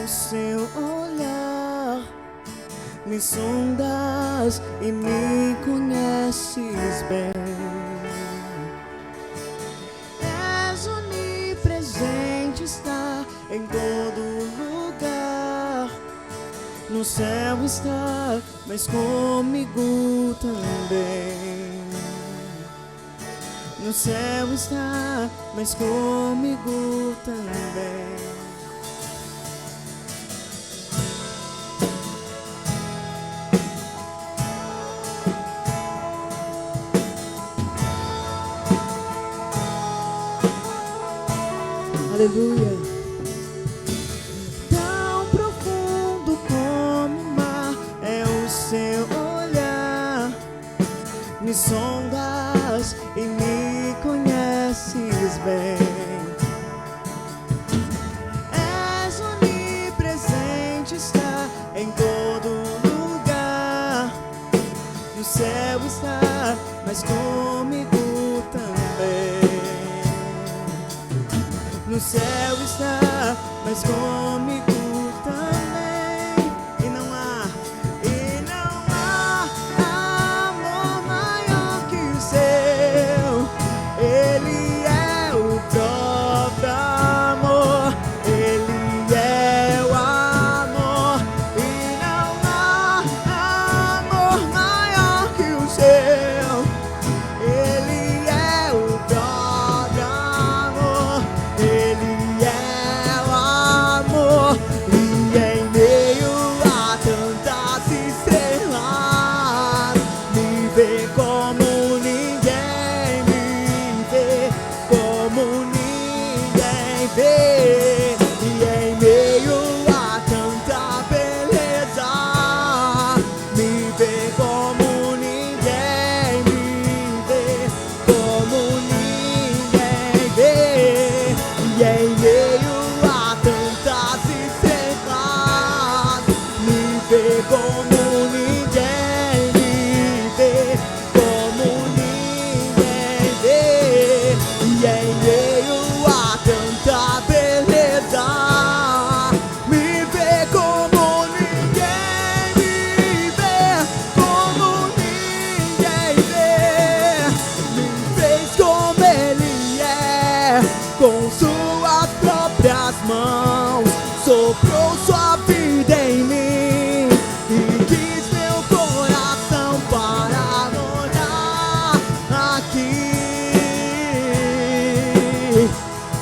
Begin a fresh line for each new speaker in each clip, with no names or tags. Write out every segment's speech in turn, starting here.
Seu olhar me sondas e me conheces bem. És onipresente, está em todo lugar. No céu está, mas comigo também. No céu está, mas comigo também. Aleluia. Tão profundo como o mar é o seu olhar. Me sondas e me conheces bem. És onipresente, está em todo lugar. No céu está, mas comigo também. No céu está, mas comigo também. E não há amor maior que o seu. Ele é o próprio amor. Ele é o amor. E não há amor maior que o seu. Ele é o próprio amor. Ele é o amor, e em meio a tantas estrelas, me vê como ninguém me vê, como ninguém vê. E em meio a tanta beleza, me vê como ninguém me vê, como ninguém vê. E em meio a tantas estrelas, me vê como ninguém me vê, como ninguém vê. E em meio a tanta beleza, me vê como ninguém me vê, como ninguém vê. Me fez como ele é, com suas próprias mãos, soprou sua vida em mim e quis meu coração para morar aqui,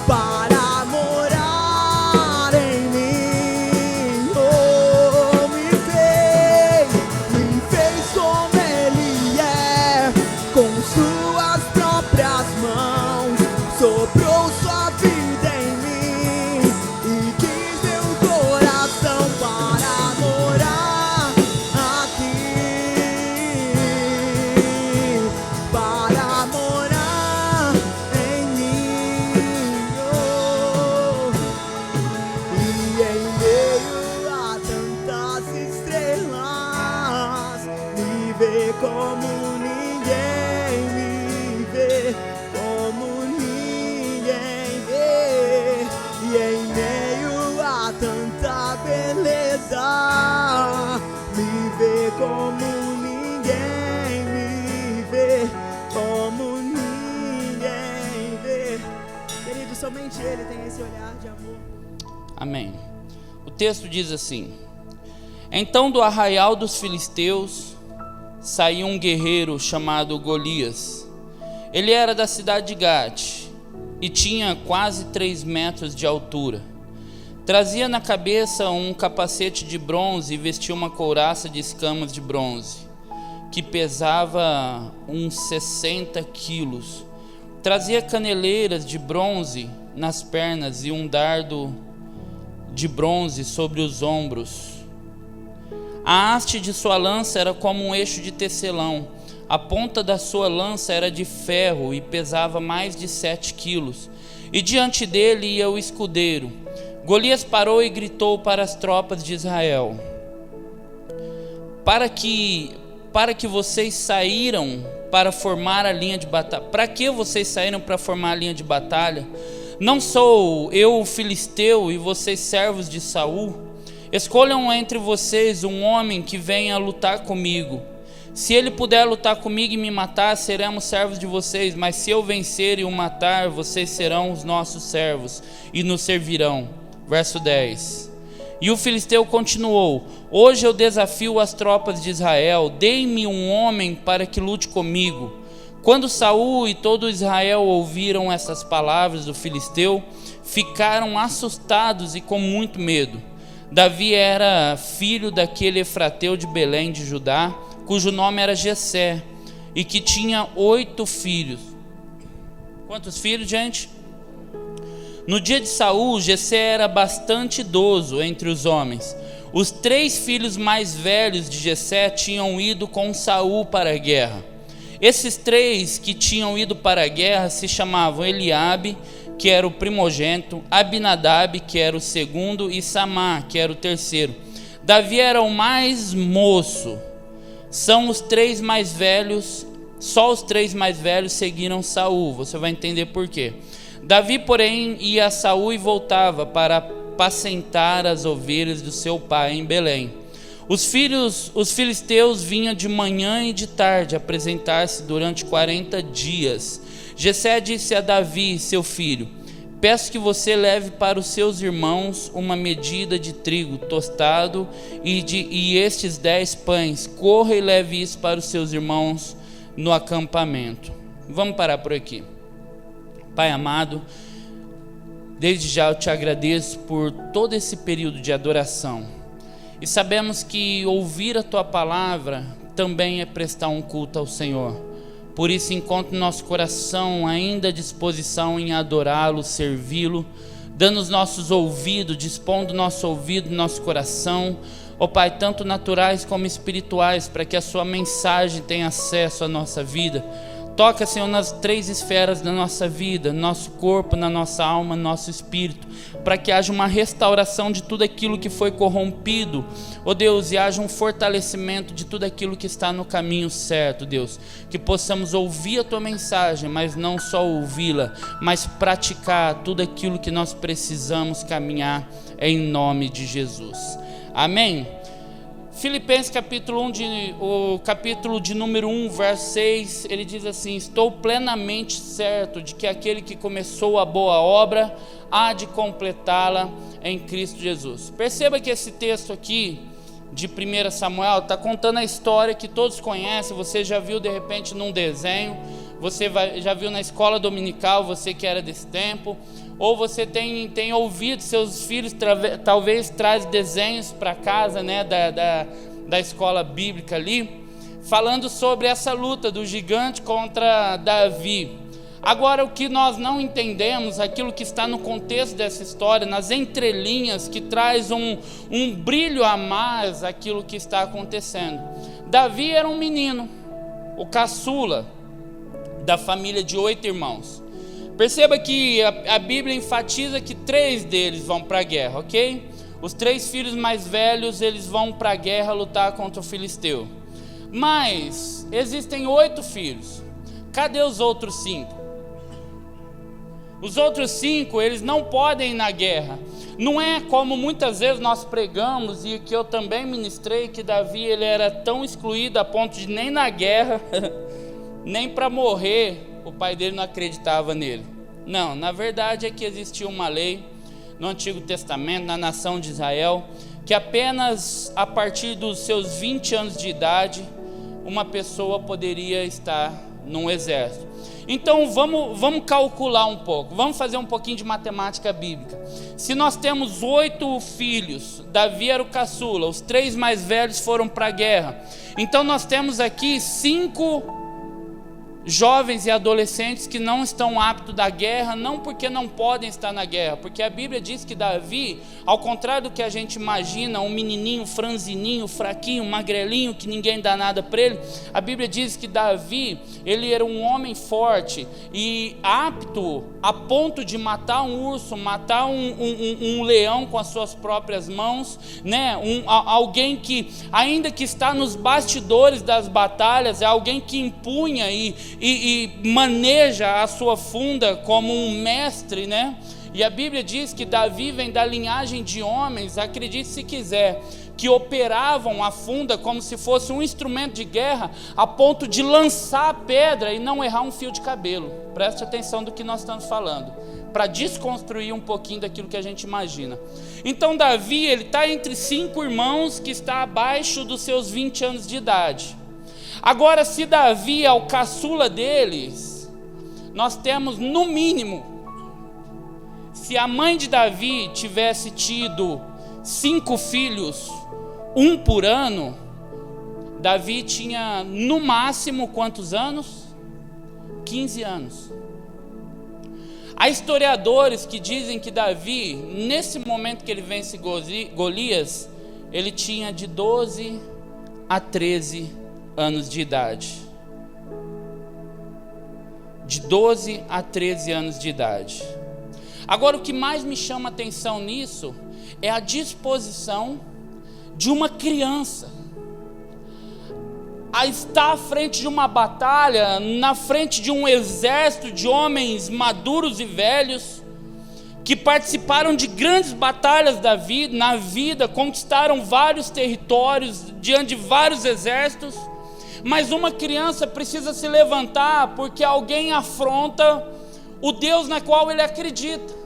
para morar em mim. Oh, me fez como ele é, com suas próprias mãos, soprou sua vida em mim e quis meu coração para morar aqui, para morar em mim. Oh. E em meio a tantas estrelas, me vê como ninguém me vê, como ninguém vê. E em meio a tanta beleza, me vê como ninguém me vê, como ninguém vê. Querido, somente Ele tem esse olhar de amor.
Amém. O texto diz assim: então do arraial dos filisteus saiu um guerreiro chamado Golias. Ele era da cidade de Gate e tinha quase 3 metros de altura. Trazia na cabeça um capacete de bronze e vestia uma couraça de escamas de bronze. que pesava uns 60 quilos. Trazia caneleiras de bronze nas pernas e um dardo de bronze sobre os ombros. A haste de sua lança era como um eixo de tecelão. A ponta da sua lança era de ferro e pesava mais de 7 quilos. E diante dele ia o escudeiro. Golias parou e gritou para as tropas de Israel: Para que vocês saíram para formar a linha de batalha? Para que vocês saíram para formar a linha de batalha? Não sou eu o filisteu e vocês servos de Saul? Escolham entre vocês um homem que venha lutar comigo. Se ele puder lutar comigo e me matar, seremos servos de vocês. Mas se eu vencer e o matar, vocês serão os nossos servos e nos servirão. Verso 10. E o filisteu continuou: Hoje eu desafio as tropas de Israel. Deem-me um homem para que lute comigo. Quando Saul e todo Israel ouviram essas palavras do filisteu, ficaram assustados e com muito medo. Davi era filho daquele efrateu de Belém de Judá, cujo nome era Jessé, e que tinha 8 filhos. Quantos filhos, gente? No dia de Saul, Jessé era bastante idoso entre os homens. Os 3 filhos mais velhos de Jessé tinham ido com Saul para a guerra. Esses 3 que tinham ido para a guerra se chamavam Eliabe, que era o primogênito, Abinadab, que era o segundo, e Samá, que era o terceiro. Davi era o mais moço. São os 3 mais velhos, só os 3 mais velhos seguiram Saul. Você vai entender por quê. Davi, porém, ia a Saul e voltava para apacentar as ovelhas do seu pai em Belém. Os filisteus vinham de manhã e de tarde apresentar-se durante 40 dias. Jessé disse a Davi, seu filho: Peço que você leve para os seus irmãos uma medida de trigo tostado e estes 10 pães. Corra e leve isso para os seus irmãos no acampamento. Vamos parar por aqui. Pai amado, desde já eu te agradeço por todo esse período de adoração. E sabemos que ouvir a tua palavra também é prestar um culto ao Senhor. Por isso, encontre nosso coração ainda à disposição em adorá-lo, servi-lo, dando os nossos ouvidos, dispondo nosso ouvido, nosso coração, ó Pai, tanto naturais como espirituais, para que a sua mensagem tenha acesso à nossa vida. Toca, Senhor, nas 3 esferas da nossa vida, no nosso corpo, na nossa alma, no nosso espírito, para que haja uma restauração de tudo aquilo que foi corrompido, ó Deus, e haja um fortalecimento de tudo aquilo que está no caminho certo, Deus. Que possamos ouvir a tua mensagem, mas não só ouvi-la, mas praticar tudo aquilo que nós precisamos caminhar, em nome de Jesus. Amém? Filipenses capítulo 1, o capítulo de número 1, verso 6, ele diz assim: Estou plenamente certo de que aquele que começou a boa obra há de completá-la em Cristo Jesus. Perceba que esse texto aqui de 1 Samuel está contando a história que todos conhecem. Você já viu de repente num desenho, já viu na escola dominical, você que era desse tempo, ou você tem ouvido seus filhos talvez traz desenhos para casa, né, da escola bíblica ali, falando sobre essa luta do gigante contra Davi. Agora, o que nós não entendemos, aquilo que está no contexto dessa história, nas entrelinhas, que traz um brilho a mais aquilo que está acontecendo. Davi era um menino, o caçula da família de 8 irmãos. Perceba que a Bíblia enfatiza que 3 deles vão para a guerra, ok? Os 3 filhos mais velhos, eles vão para a guerra lutar contra o filisteu. Mas existem 8 filhos. Cadê os outros 5? Os outros 5, eles não podem ir na guerra. Não é como muitas vezes nós pregamos, e que eu também ministrei, que Davi ele era tão excluído a ponto de nem na guerra, nem para morrer, o pai dele não acreditava nele. Não, na verdade é que existia uma lei no Antigo Testamento, na nação de Israel, que apenas a partir dos seus 20 anos de idade, uma pessoa poderia estar num exército. Então vamos calcular um pouco, vamos fazer um pouquinho de matemática bíblica. Se nós temos 8 filhos, Davi era o caçula, os 3 mais velhos foram para a guerra. Então nós temos aqui 5 jovens e adolescentes que não estão aptos da guerra, não porque não podem estar na guerra, porque a Bíblia diz que Davi, ao contrário do que a gente imagina, um menininho franzininho, fraquinho, magrelinho, que ninguém dá nada para ele, a Bíblia diz que Davi, ele era um homem forte e apto a ponto de matar um urso, matar um leão com as suas próprias mãos, né? Alguém que, ainda que está nos bastidores das batalhas, é alguém que empunha e maneja a sua funda como um mestre, né? E a Bíblia diz que Davi vem da linhagem de homens, acredite se quiser, que operavam a funda como se fosse um instrumento de guerra, a ponto de lançar a pedra e não errar um fio de cabelo. Preste atenção do que nós estamos falando, para desconstruir um pouquinho daquilo que a gente imagina. Então Davi, ele está entre 5 irmãos que está abaixo dos seus 20 anos de idade. Agora, se Davi é o caçula deles, nós temos no mínimo, se a mãe de Davi tivesse tido 5 filhos, 1 por ano, Davi tinha no máximo quantos anos? 15 anos. Há historiadores que dizem que Davi, nesse momento que ele vence Golias, ele tinha de 12 a 13 anos de idade. De 12 a 13 anos de idade. Agora, o que mais me chama a atenção nisso é a disposição de uma criança a estar à frente de uma batalha, na frente de um exército de homens maduros e velhos, que participaram de grandes batalhas na vida, conquistaram vários territórios diante de vários exércitos, mas uma criança precisa se levantar porque alguém afronta o Deus na qual ele acredita.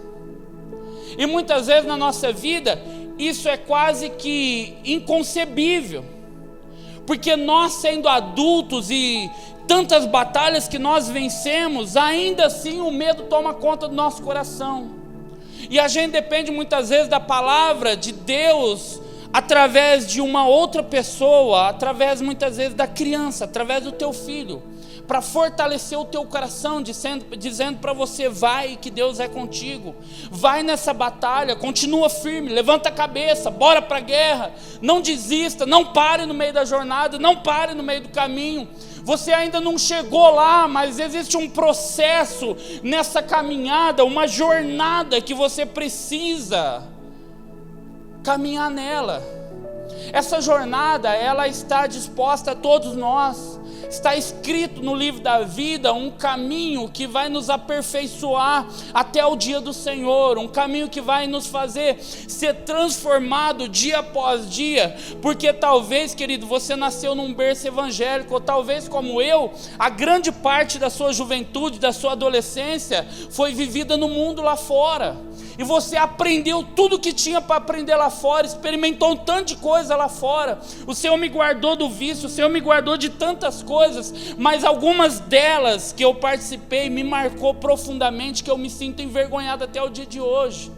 E muitas vezes na nossa vida isso é quase que inconcebível, porque nós, sendo adultos e tantas batalhas que nós vencemos, ainda assim o medo toma conta do nosso coração, e a gente depende muitas vezes da palavra de Deus através de uma outra pessoa, através muitas vezes da criança, através do teu filho, para fortalecer o teu coração, dizendo para você: vai, que Deus é contigo, vai nessa batalha, continua firme, levanta a cabeça, bora para a guerra, não desista, não pare no meio da jornada, não pare no meio do caminho. Você ainda não chegou lá, mas existe um processo nessa caminhada, uma jornada que você precisa caminhar nela. Essa jornada, ela está disposta a todos nós. Está escrito no livro da vida um caminho que vai nos aperfeiçoar até o dia do Senhor, um caminho que vai nos fazer ser transformado dia após dia, porque talvez, querido, você nasceu num berço evangélico, ou talvez como eu, a grande parte da sua juventude, da sua adolescência, foi vivida no mundo lá fora, e você aprendeu tudo que tinha para aprender lá fora, experimentou um tanto de coisa lá fora. O Senhor me guardou do vício, o Senhor me guardou de tantas coisas, mas algumas delas que eu participei me marcou profundamente, que eu me sinto envergonhado até o dia de hoje.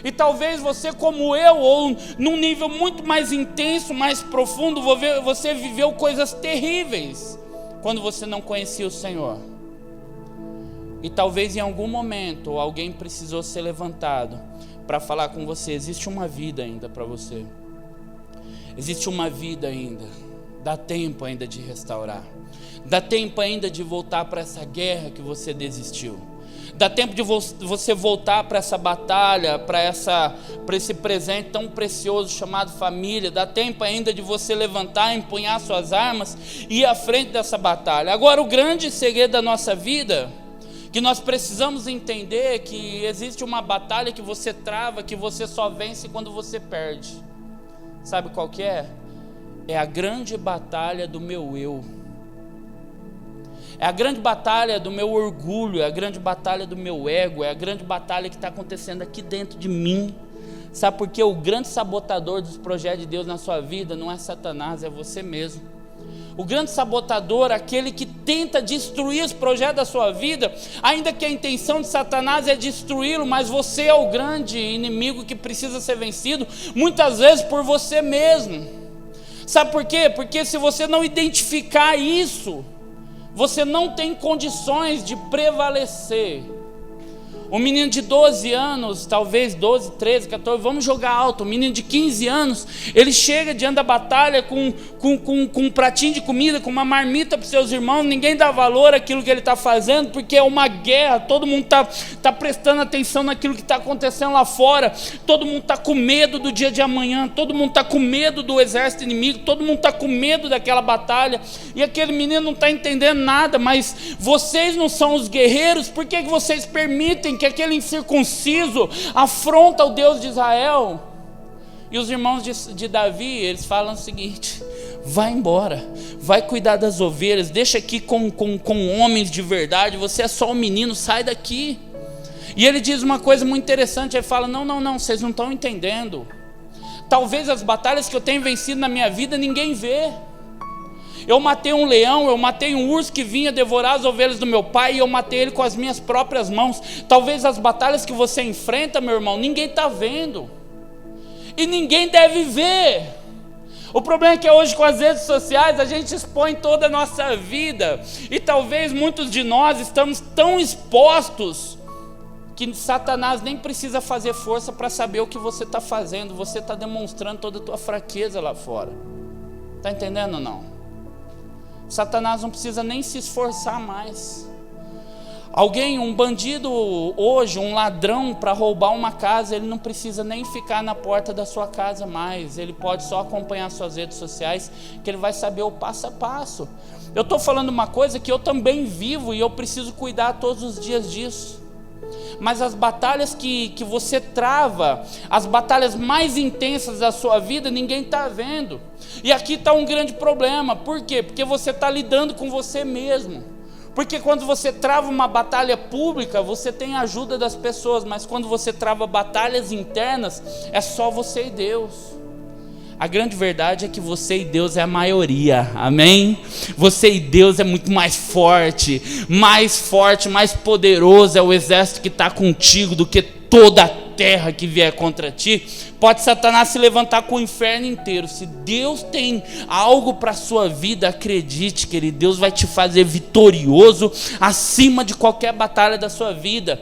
E talvez você, como eu, ou num nível muito mais intenso, mais profundo, você viveu coisas terríveis quando você não conhecia o Senhor. E talvez em algum momento alguém precisou ser levantado para falar com você: existe uma vida ainda para você, existe uma vida ainda, dá tempo ainda de restaurar, dá tempo ainda de voltar para essa guerra que você desistiu, dá tempo de você voltar para essa batalha, para esse presente tão precioso chamado família, dá tempo ainda de você levantar, empunhar suas armas e ir à frente dessa batalha. Agora, o grande segredo da nossa vida, que nós precisamos entender, que existe uma batalha que você trava, que você só vence quando você perde. Sabe qual que é? É a grande batalha do meu eu. É a grande batalha do meu orgulho, é a grande batalha do meu ego, é a grande batalha que está acontecendo aqui dentro de mim. Sabe por quê? O grande sabotador dos projetos de Deus na sua vida não é Satanás, é você mesmo. O grande sabotador, aquele que tenta destruir os projetos da sua vida, ainda que a intenção de Satanás é destruí-lo, mas você é o grande inimigo que precisa ser vencido, muitas vezes por você mesmo. Sabe por quê? Porque se você não identificar isso, você não tem condições de prevalecer. Um menino de 12 anos, talvez 12, 13, 14, vamos jogar alto. Um menino de 15 anos, ele chega diante da batalha com um pratinho de comida, com uma marmita para os seus irmãos. Ninguém dá valor àquilo que ele está fazendo, porque é uma guerra. Todo mundo está prestando atenção naquilo que está acontecendo lá fora. Todo mundo está com medo do dia de amanhã. Todo mundo está com medo do exército inimigo. Todo mundo está com medo daquela batalha. E aquele menino não está entendendo nada. Mas vocês não são os guerreiros. Por que vocês permitem que aquele incircunciso afronta o Deus de Israel? E os irmãos de Davi, eles falam o seguinte: vai embora, vai cuidar das ovelhas, deixa aqui com homens de verdade, você é só um menino, sai daqui. E ele diz uma coisa muito interessante, ele fala: não, vocês não estão entendendo. Talvez as batalhas que eu tenho vencido na minha vida ninguém vê. Eu matei um leão, eu matei um urso que vinha devorar as ovelhas do meu pai, e eu matei ele com as minhas próprias mãos. Talvez as batalhas que você enfrenta, meu irmão, ninguém está vendo, e ninguém deve ver. O problema é que hoje, com as redes sociais, a gente expõe toda a nossa vida, e talvez muitos de nós estamos tão expostos que Satanás nem precisa fazer força para saber o que você está fazendo. Você está demonstrando toda a tua fraqueza lá fora. Está entendendo ou não? Satanás não precisa nem se esforçar mais. Um bandido hoje, um ladrão, para roubar uma casa, ele não precisa nem ficar na porta da sua casa mais. Ele pode só acompanhar suas redes sociais, que ele vai saber o passo a passo. Eu estou falando uma coisa que eu também vivo, e eu preciso cuidar todos os dias disso. Mas as batalhas que você trava, as batalhas mais intensas da sua vida, ninguém está vendo. E aqui está um grande problema. Por quê? Porque você está lidando com você mesmo. Porque quando você trava uma batalha pública, você tem a ajuda das pessoas, mas quando você trava batalhas internas, é só você e Deus. A grande verdade é que você e Deus é a maioria, amém? Você e Deus é muito mais forte, mais poderoso é o exército que está contigo do que toda a terra que vier contra ti. Pode Satanás se levantar com o inferno inteiro. Se Deus tem algo para a sua vida, acredite, querido, Deus vai te fazer vitorioso acima de qualquer batalha da sua vida.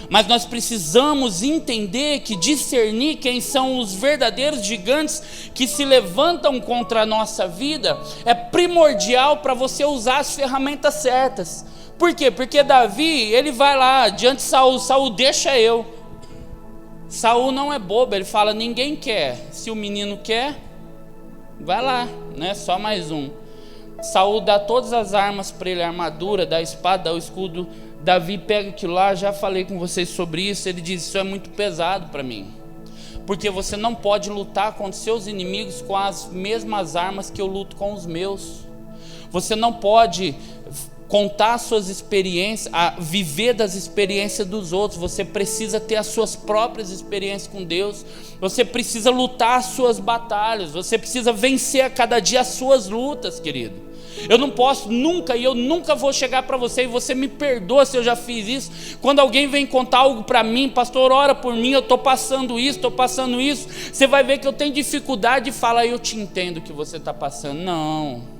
Mas nós precisamos entender que discernir quem são os verdadeiros gigantes que se levantam contra a nossa vida é primordial para você usar as ferramentas certas. Por quê? Porque Davi, ele vai lá diante de Saul: Saul, deixa eu. Saul não é bobo, ele fala: ninguém quer. Se o menino quer, vai lá, né? Só mais um. Saul dá todas as armas para ele, a armadura, dá a espada, dá o escudo. Davi pega aquilo lá, já falei com vocês sobre isso. Ele diz: isso é muito pesado para mim, porque você não pode lutar contra seus inimigos com as mesmas armas que eu luto com os meus. Você não pode contar suas experiências, viver das experiências dos outros. Você precisa ter as suas próprias experiências com Deus. Você precisa lutar as suas batalhas. Você precisa vencer a cada dia as suas lutas, querido. Eu não posso nunca, e eu nunca vou chegar para você, e você me perdoa se eu já fiz isso. Quando alguém vem contar algo para mim: pastor, ora por mim, eu estou passando isso, você vai ver que eu tenho dificuldade de falar: eu te entendo o que você está passando. Não,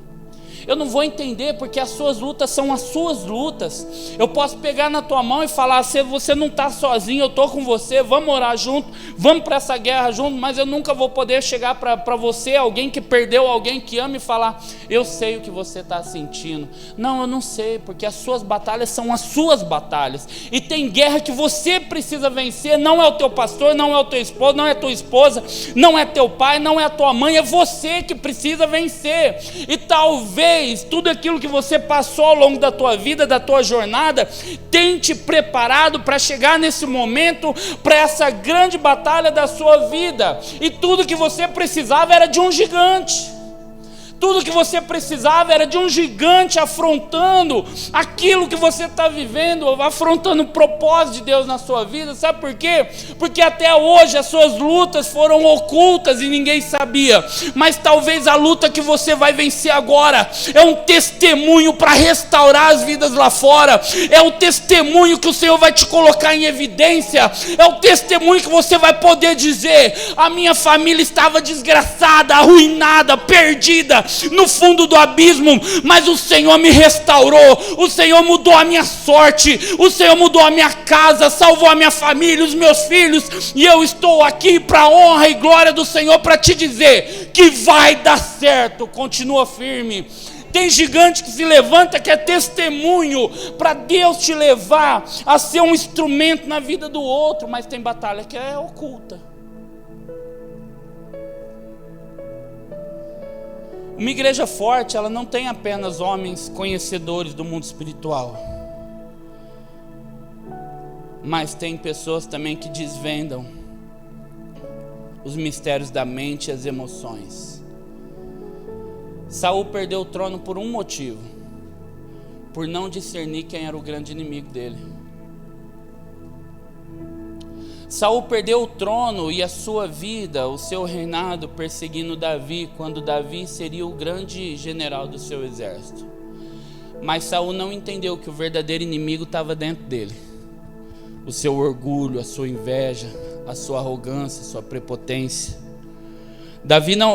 eu não vou entender, porque as suas lutas são as suas lutas. Eu posso pegar na tua mão e falar: você não está sozinho, eu estou com você, vamos orar junto, vamos para essa guerra junto. Mas eu nunca vou poder chegar para você, alguém que perdeu alguém que ama, e falar: eu sei o que você está sentindo. Não, eu não sei, porque as suas batalhas são as suas batalhas. E tem guerra que você precisa vencer. Não é o teu pastor, não é o teu esposo, não é a tua esposa, não é teu pai, não é a tua mãe, é você que precisa vencer. E talvez tudo aquilo que você passou ao longo da tua vida, da tua jornada, tenha te preparado para chegar nesse momento, para essa grande batalha da sua vida. E tudo que você precisava era de um gigante. Tudo que você precisava era de um gigante afrontando aquilo que você está vivendo, afrontando o propósito de Deus na sua vida. Sabe por quê? Porque até hoje as suas lutas foram ocultas e ninguém sabia. Mas talvez a luta que você vai vencer agora é um testemunho para restaurar as vidas lá fora. É o testemunho que o Senhor vai te colocar em evidência. É o testemunho que você vai poder dizer: a minha família estava desgraçada, arruinada, perdida no fundo do abismo, mas o Senhor me restaurou, o Senhor mudou a minha sorte, o Senhor mudou a minha casa, salvou a minha família, os meus filhos, e eu estou aqui para a honra e glória do Senhor, para te dizer que vai dar certo. Continua firme. Tem gigante que se levanta, que é testemunho para Deus te levar a ser um instrumento na vida do outro, mas tem batalha que é oculta. Uma igreja forte, ela não tem apenas homens conhecedores do mundo espiritual, mas tem pessoas também que desvendam os mistérios da mente e as emoções. Saul perdeu o trono por um motivo: por não discernir quem era o grande inimigo dele. Saul perdeu o trono e a sua vida, o seu reinado, perseguindo Davi, quando Davi seria o grande general do seu exército. Mas Saul não entendeu que o verdadeiro inimigo estava dentro dele: o seu orgulho, a sua inveja, a sua arrogância, a sua prepotência.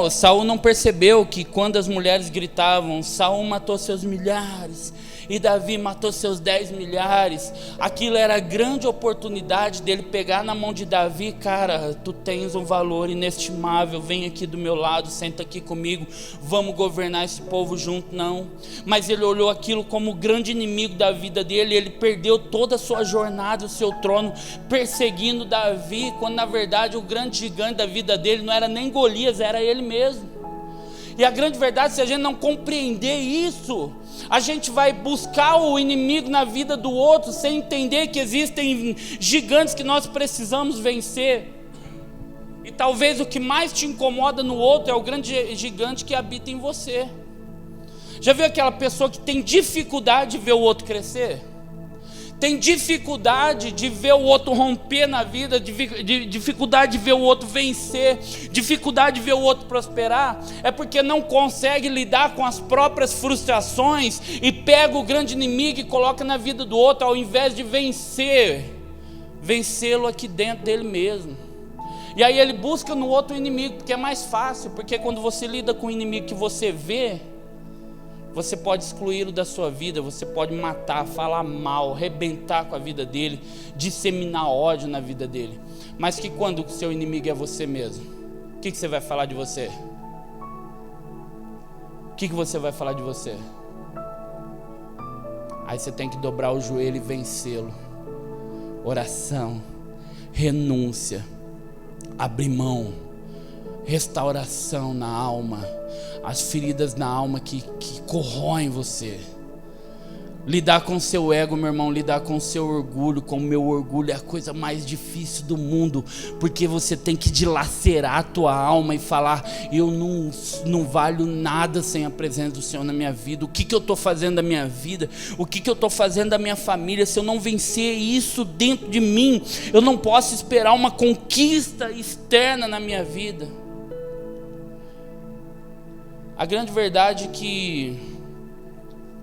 Saul não percebeu que quando as mulheres gritavam: Saul matou seus milhares e Davi matou seus 10 milhares, aquilo era a grande oportunidade dele pegar na mão de Davi: cara, tu tens um valor inestimável, vem aqui do meu lado, senta aqui comigo, vamos governar esse povo junto. Não, mas ele olhou aquilo como o grande inimigo da vida dele. Ele perdeu toda a sua jornada, o seu trono, perseguindo Davi, quando na verdade o grande gigante da vida dele não era nem Golias, era ele mesmo. E a grande verdade, se a gente não compreender isso, a gente vai buscar o inimigo na vida do outro, sem entender que existem gigantes que nós precisamos vencer. E talvez o que mais te incomoda no outro é o grande gigante que habita em você. Já viu aquela pessoa que tem dificuldade de ver o outro crescer? Tem dificuldade de ver o outro romper na vida, dificuldade de ver o outro vencer, dificuldade de ver o outro prosperar? É porque não consegue lidar com as próprias frustrações e pega o grande inimigo e coloca na vida do outro, ao invés de vencê-lo aqui dentro dele mesmo. E aí ele busca no outro inimigo, porque é mais fácil, porque quando você lida com o inimigo que você vê, você pode excluí-lo da sua vida, você pode matar, falar mal, arrebentar com a vida dele, disseminar ódio na vida dele. Mas que quando o seu inimigo é você mesmo, o que você vai falar de você? O que você vai falar de você? Aí você tem que dobrar o joelho e vencê-lo. Oração, renúncia, abrir mão, restauração na alma, as feridas na alma que corroem você. Lidar com o seu ego, meu irmão, lidar com o seu orgulho, com o meu orgulho, é a coisa mais difícil do mundo, porque você tem que dilacerar a tua alma e falar: eu não valho nada sem a presença do Senhor na minha vida. O que eu estou fazendo da minha vida? O que eu estou fazendo da minha família? Se eu não vencer isso dentro de mim, eu não posso esperar uma conquista externa na minha vida. A grande verdade é que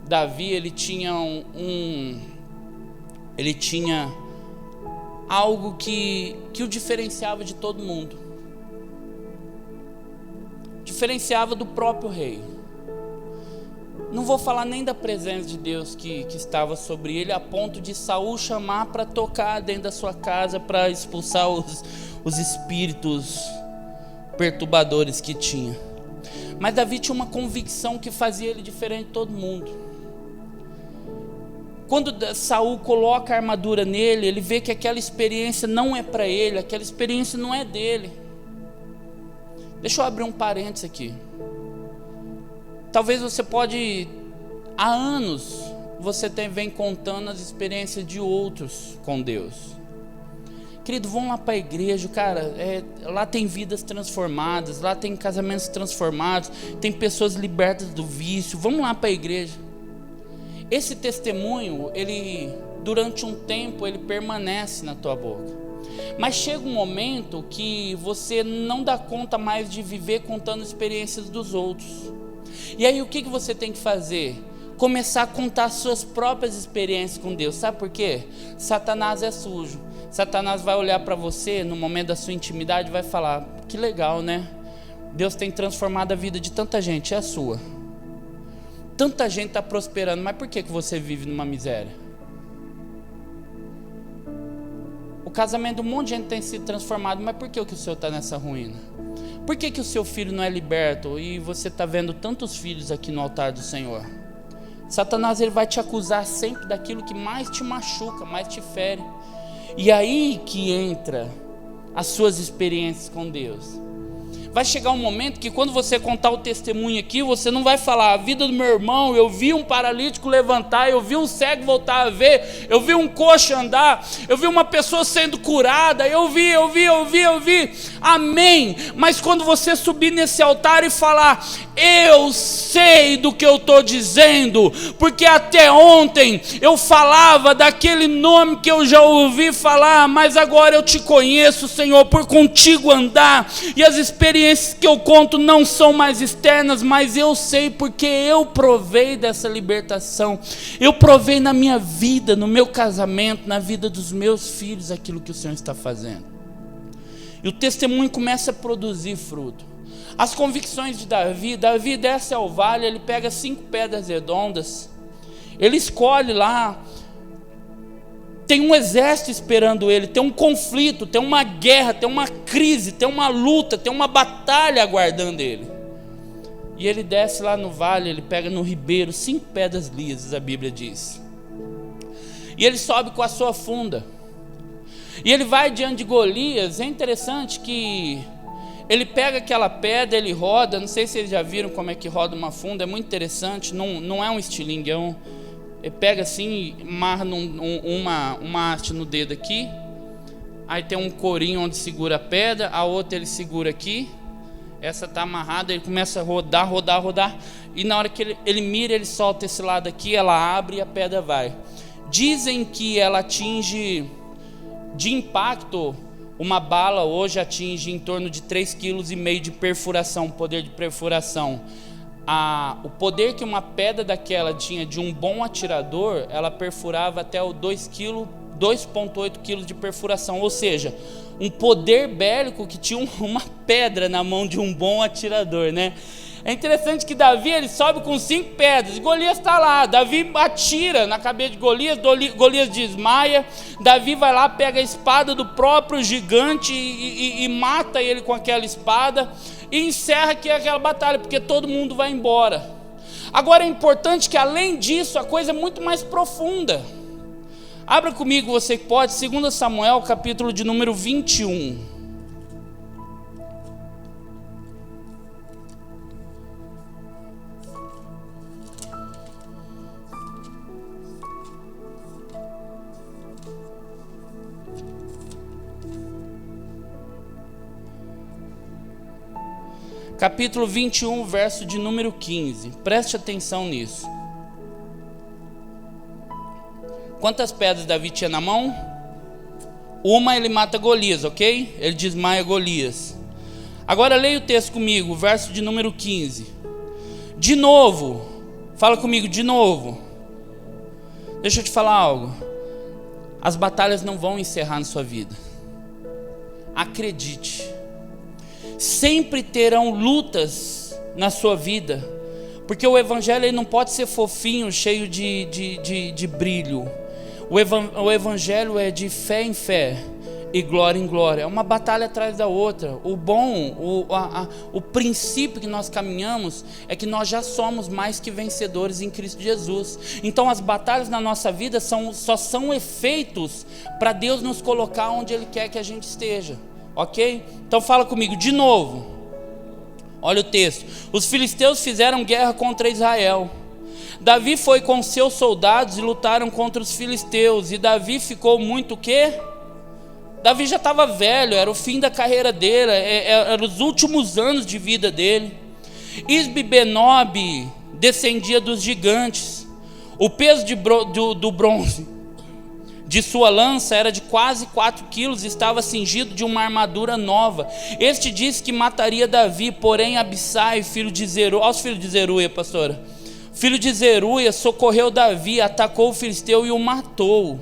Davi, ele tinha ele tinha algo que o diferenciava de todo mundo. Diferenciava do próprio rei. Não vou falar nem da presença de Deus que estava sobre ele, a ponto de Saul chamar para tocar dentro da sua casa, para expulsar os espíritos perturbadores que tinha. Mas Davi tinha uma convicção que fazia ele diferente de todo mundo. Quando Saul coloca a armadura nele, ele vê que aquela experiência não é para ele, aquela experiência não é dele. Deixa eu abrir um parênteses aqui. Talvez você pode, há anos, você vem contando as experiências de outros com Deus. Querido, vão lá para a igreja, cara, lá tem vidas transformadas, lá tem casamentos transformados, tem pessoas libertas do vício, vamos lá para a igreja. Esse testemunho, ele, durante um tempo, ele permanece na tua boca. Mas chega um momento que você não dá conta mais de viver contando experiências dos outros. E aí o que você tem que fazer? Começar a contar suas próprias experiências com Deus. Sabe por quê? Satanás é sujo. Satanás vai olhar para você no momento da sua intimidade e vai falar: que legal, né? Deus tem transformado a vida de tanta gente, é a sua. Tanta gente está prosperando, mas por que você vive numa miséria? O casamento de um monte de gente tem sido transformado, mas por que o seu está nessa ruína? Por que o seu filho não é liberto e você está vendo tantos filhos aqui no altar do Senhor? Satanás, ele vai te acusar sempre daquilo que mais te machuca, mais te fere. E aí que entra as suas experiências com Deus. Vai chegar um momento que quando você contar o testemunho aqui, você não vai falar: a vida do meu irmão, eu vi um paralítico levantar, eu vi um cego voltar a ver, eu vi um coxo andar, eu vi uma pessoa sendo curada, eu vi. Amém. Mas quando você subir nesse altar e falar: eu sei do que eu estou dizendo, porque até ontem eu falava daquele nome que eu já ouvi falar, mas agora eu te conheço, Senhor, por contigo andar, e as experiências que eu conto não são mais externas, mas eu sei porque eu provei dessa libertação, eu provei na minha vida, no meu casamento, na vida dos meus filhos, aquilo que o Senhor está fazendo. E o testemunho começa a produzir fruto. As convicções de Davi desce ao vale, ele pega 5 pedras redondas, ele escolhe lá, tem um exército esperando ele, tem um conflito, tem uma guerra, tem uma crise, tem uma luta, tem uma batalha aguardando ele. E ele desce lá no vale, ele pega no ribeiro 5 pedras lisas, a Bíblia diz. E ele sobe com a sua funda. E ele vai diante de Golias. É interessante que ele pega aquela pedra, ele roda, não sei se vocês já viram como é que roda uma funda, é muito interessante, não é um estilingue, ele pega assim, amarra uma haste no dedo aqui, aí tem um corinho onde segura a pedra, a outra ele segura aqui, essa está amarrada, ele começa a rodar, e na hora que ele mira, ele solta esse lado aqui, ela abre e a pedra vai. Dizem que ela atinge, de impacto, uma bala hoje atinge em torno de 3,5 kg de perfuração, poder de perfuração. O poder que uma pedra daquela tinha de um bom atirador, ela perfurava até o 2,8 kg de perfuração, ou seja, um poder bélico que tinha uma pedra na mão de um bom atirador, né? É interessante que Davi, ele sobe com 5 pedras, e Golias está lá, Davi atira na cabeça de Golias, Golias desmaia, Davi vai lá, pega a espada do próprio gigante e mata ele com aquela espada, e encerra aqui aquela batalha, porque todo mundo vai embora. Agora é importante que além disso, a coisa é muito mais profunda. Abra comigo, você que pode, 2 Samuel, capítulo de número 21. Capítulo 21, verso de número 15. Preste atenção nisso. Quantas pedras Davi tinha na mão? Uma, ele mata Golias, ok? Ele desmaia Golias. Agora leia o texto comigo, verso de número 15. De novo, fala comigo, de novo. Deixa eu te falar algo. As batalhas não vão encerrar na sua vida. Acredite. Sempre terão lutas na sua vida, porque o evangelho ele não pode ser fofinho, cheio de brilho. O evangelho é de fé em fé e glória em glória, é uma batalha atrás da outra. O princípio que nós caminhamos é que nós já somos mais que vencedores em Cristo Jesus. Então as batalhas na nossa vida só são efeitos para Deus nos colocar onde Ele quer que a gente esteja. Ok? Então fala comigo de novo. Olha o texto. Os filisteus fizeram guerra contra Israel. Davi foi com seus soldados e lutaram contra os filisteus. E Davi ficou muito o quê? Davi já estava velho, era o fim da carreira dele, eram os últimos anos de vida dele. Isbi-Benob descendia dos gigantes. O peso do bronze de sua lança era de quase 4 quilos, estava cingido de uma armadura nova. Este disse que mataria Davi, porém Abissai, filho de Zeruia, olha os filhos de Zeruia, pastora. Filho de Zeruia socorreu Davi, atacou o filisteu e o matou.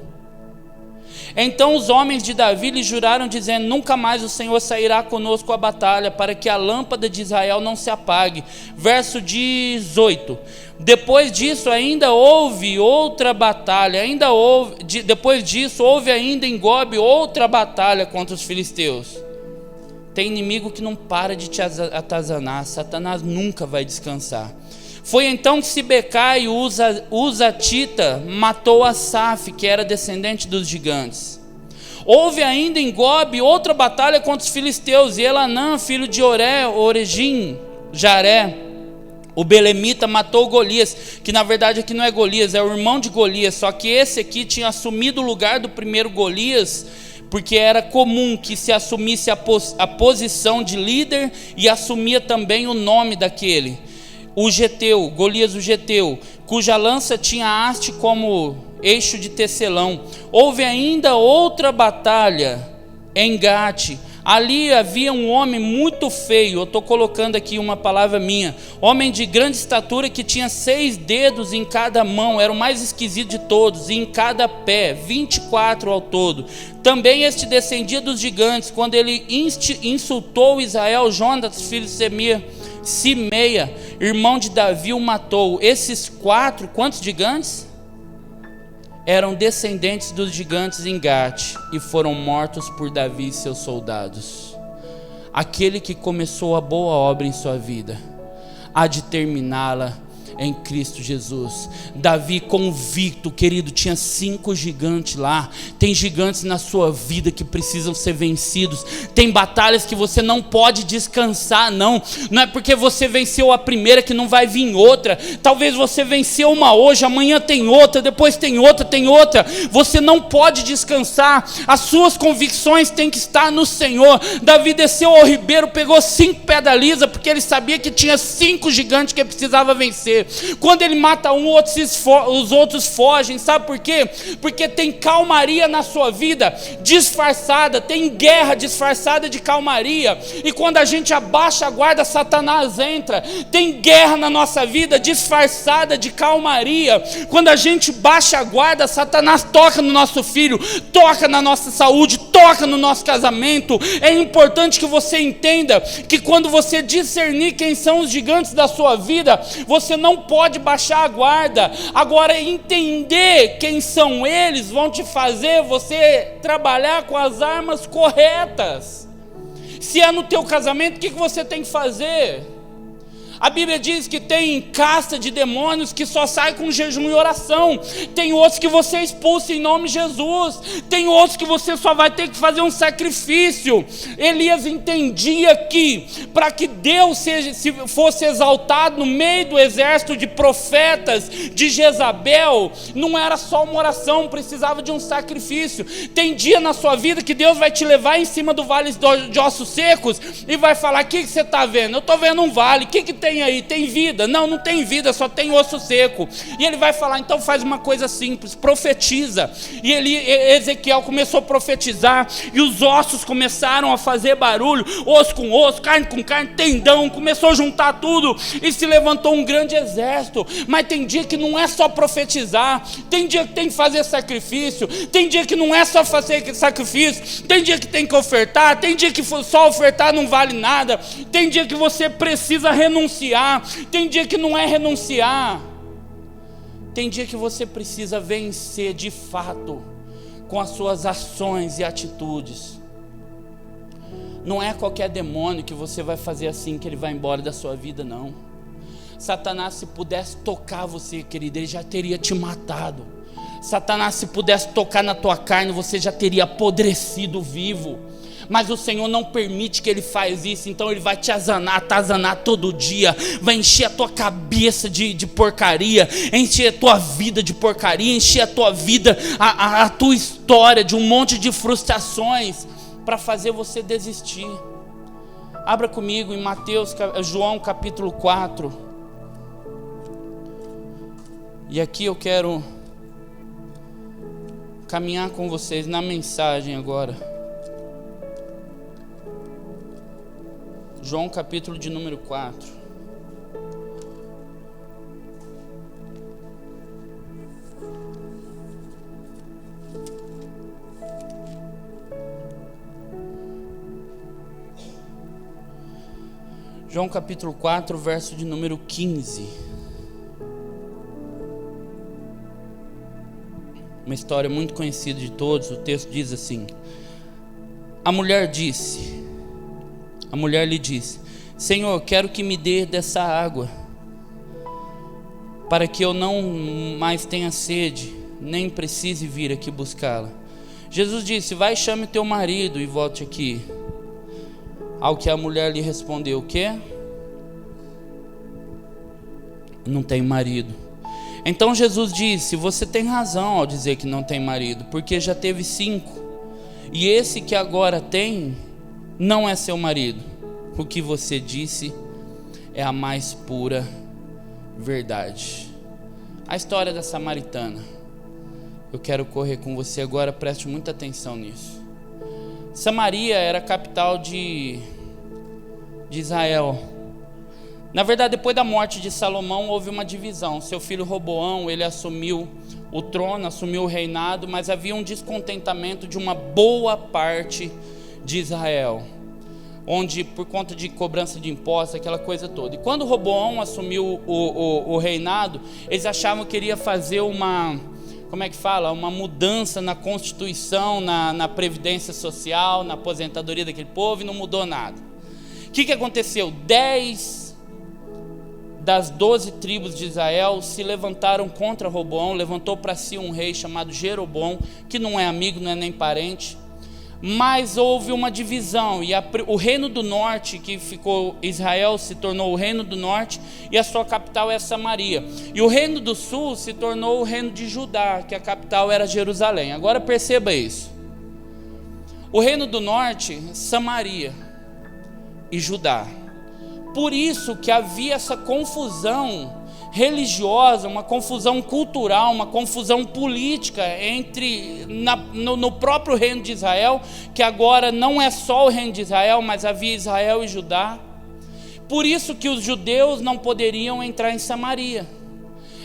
Então os homens de Davi lhe juraram, dizendo: nunca mais o Senhor sairá conosco à batalha, para que a lâmpada de Israel não se apague. Verso 18. Depois disso ainda houve outra batalha, depois disso houve ainda em Gobe outra batalha contra os filisteus. Tem inimigo que não para de te atazanar, Satanás nunca vai descansar. Foi então que Sibecai, Uzatita, matou Asaf, que era descendente dos gigantes. Houve ainda em Gobe outra batalha contra os filisteus, e Elanã, filho de Oregim, Jaré, o belemita, matou Golias, que na verdade aqui não é Golias, é o irmão de Golias, só que esse aqui tinha assumido o lugar do primeiro Golias, porque era comum que se assumisse a posição de líder e assumia também o nome daquele. O Geteu, Golias o Geteu, cuja lança tinha haste como eixo de tecelão. Houve ainda outra batalha em Gate. Ali havia um homem muito feio, eu estou colocando aqui uma palavra minha, homem de grande estatura, que tinha 6 dedos em cada mão, era o mais esquisito de todos, e em cada pé, 24 ao todo. Também este descendia dos gigantes. Quando ele insultou Israel, Jonatas, filho de Simeia, irmão de Davi, o matou. Esses 4, quantos gigantes? Eram descendentes dos gigantes em Gate, e foram mortos por Davi e seus soldados. Aquele que começou a boa obra em sua vida, há de terminá-la em Cristo Jesus. Davi convicto, querido, tinha 5 gigantes lá. Tem gigantes na sua vida que precisam ser vencidos. Tem batalhas que você não pode descansar, não é porque você venceu a primeira que não vai vir outra. Talvez você venceu uma hoje, amanhã tem outra, depois tem outra. Você não pode descansar. As suas convicções têm que estar no Senhor. Davi desceu ao ribeiro, pegou 5 pedras lisas, porque ele sabia que tinha 5 gigantes que ele precisava vencer. Quando ele mata um, os outros fogem. Sabe por quê? Porque tem calmaria na sua vida disfarçada, tem guerra disfarçada de calmaria. E quando a gente abaixa a guarda, Satanás entra. Tem guerra na nossa vida disfarçada de calmaria. Quando a gente baixa a guarda, Satanás toca no nosso filho, toca na nossa saúde, toca no nosso casamento. É importante que você entenda que quando você discernir quem são os gigantes da sua vida, você não pode baixar a guarda. Agora, entender quem são eles vão te fazer você trabalhar com as armas corretas. Se é no teu casamento, o que você tem que fazer? A Bíblia diz que tem casta de demônios que só sai com jejum e oração. Tem outros que você expulsa em nome de Jesus. Tem outros que você só vai ter que fazer um sacrifício. Elias entendia que para que Deus fosse exaltado no meio do exército de profetas de Jezabel, não era só uma oração, precisava de um sacrifício. Tem dia na sua vida que Deus vai te levar em cima do vale de ossos secos e vai falar: o que você está vendo? Eu estou vendo um vale. O que tem aí? Tem vida? Não tem vida, só tem osso seco. E ele vai falar: então faz uma coisa simples, profetiza. E Ezequiel começou a profetizar, e os ossos começaram a fazer barulho, osso com osso, carne com carne, tendão, começou a juntar tudo, e se levantou um grande exército. Mas tem dia que não é só profetizar, tem dia que tem que fazer sacrifício, tem dia que não é só fazer sacrifício, tem dia que tem que ofertar, tem dia que só ofertar não vale nada, tem dia que você precisa renunciar, tem dia que não é renunciar, tem dia que você precisa vencer de fato com as suas ações e atitudes. Não é qualquer demônio que você vai fazer assim que ele vai embora da sua vida, não. Satanás, se pudesse tocar você, querido, ele já teria te matado. Satanás, se pudesse tocar na tua carne, você já teria apodrecido vivo. mas o Senhor não permite que ele faça isso. Então ele vai te atazanar todo dia, vai encher a tua cabeça de porcaria, encher a tua vida de porcaria, encher a tua vida, a tua história de um monte de frustrações, para fazer você desistir. Abra comigo em João capítulo 4. E aqui eu quero caminhar com vocês na mensagem agora. João capítulo de número 4. João capítulo 4, verso de número 15. Uma história muito conhecida de todos. O texto diz assim: a mulher lhe disse: Senhor, quero que me dê dessa água, para que eu não mais tenha sede, nem precise vir aqui buscá-la. Jesus disse: vai, chame teu marido e volte aqui. Ao que a mulher lhe respondeu: o quê? Não tenho marido. Então Jesus disse: você tem razão ao dizer que não tem marido, porque já teve 5, e esse que agora tem não é seu marido. O que você disse é a mais pura verdade. A história da samaritana. Eu quero correr com você agora, preste muita atenção nisso. Samaria era a capital de Israel. Na verdade, depois da morte de Salomão, houve uma divisão. Seu filho Roboão, ele assumiu o trono, assumiu o reinado, mas havia um descontentamento de uma boa parte de Israel, onde, por conta de cobrança de impostos, aquela coisa toda. E quando Roboão assumiu o reinado, eles achavam que iria fazer uma mudança na Constituição, na Previdência Social, na aposentadoria daquele povo, e não mudou nada. O que aconteceu? 10 das 12 tribos de Israel se levantaram contra Roboão, levantou para si um rei chamado Jeroboão, que não é amigo, não é nem parente, mas houve uma divisão, e o reino do norte, que ficou Israel, se tornou o reino do norte, e a sua capital é Samaria, e o reino do sul se tornou o reino de Judá, que a capital era Jerusalém. Agora perceba isso: o reino do norte, Samaria e Judá. Por isso que havia essa confusão religiosa, uma confusão cultural, uma confusão política no próprio reino de Israel, que agora não é só o reino de Israel, mas havia Israel e Judá. Por isso que os judeus não poderiam entrar em Samaria.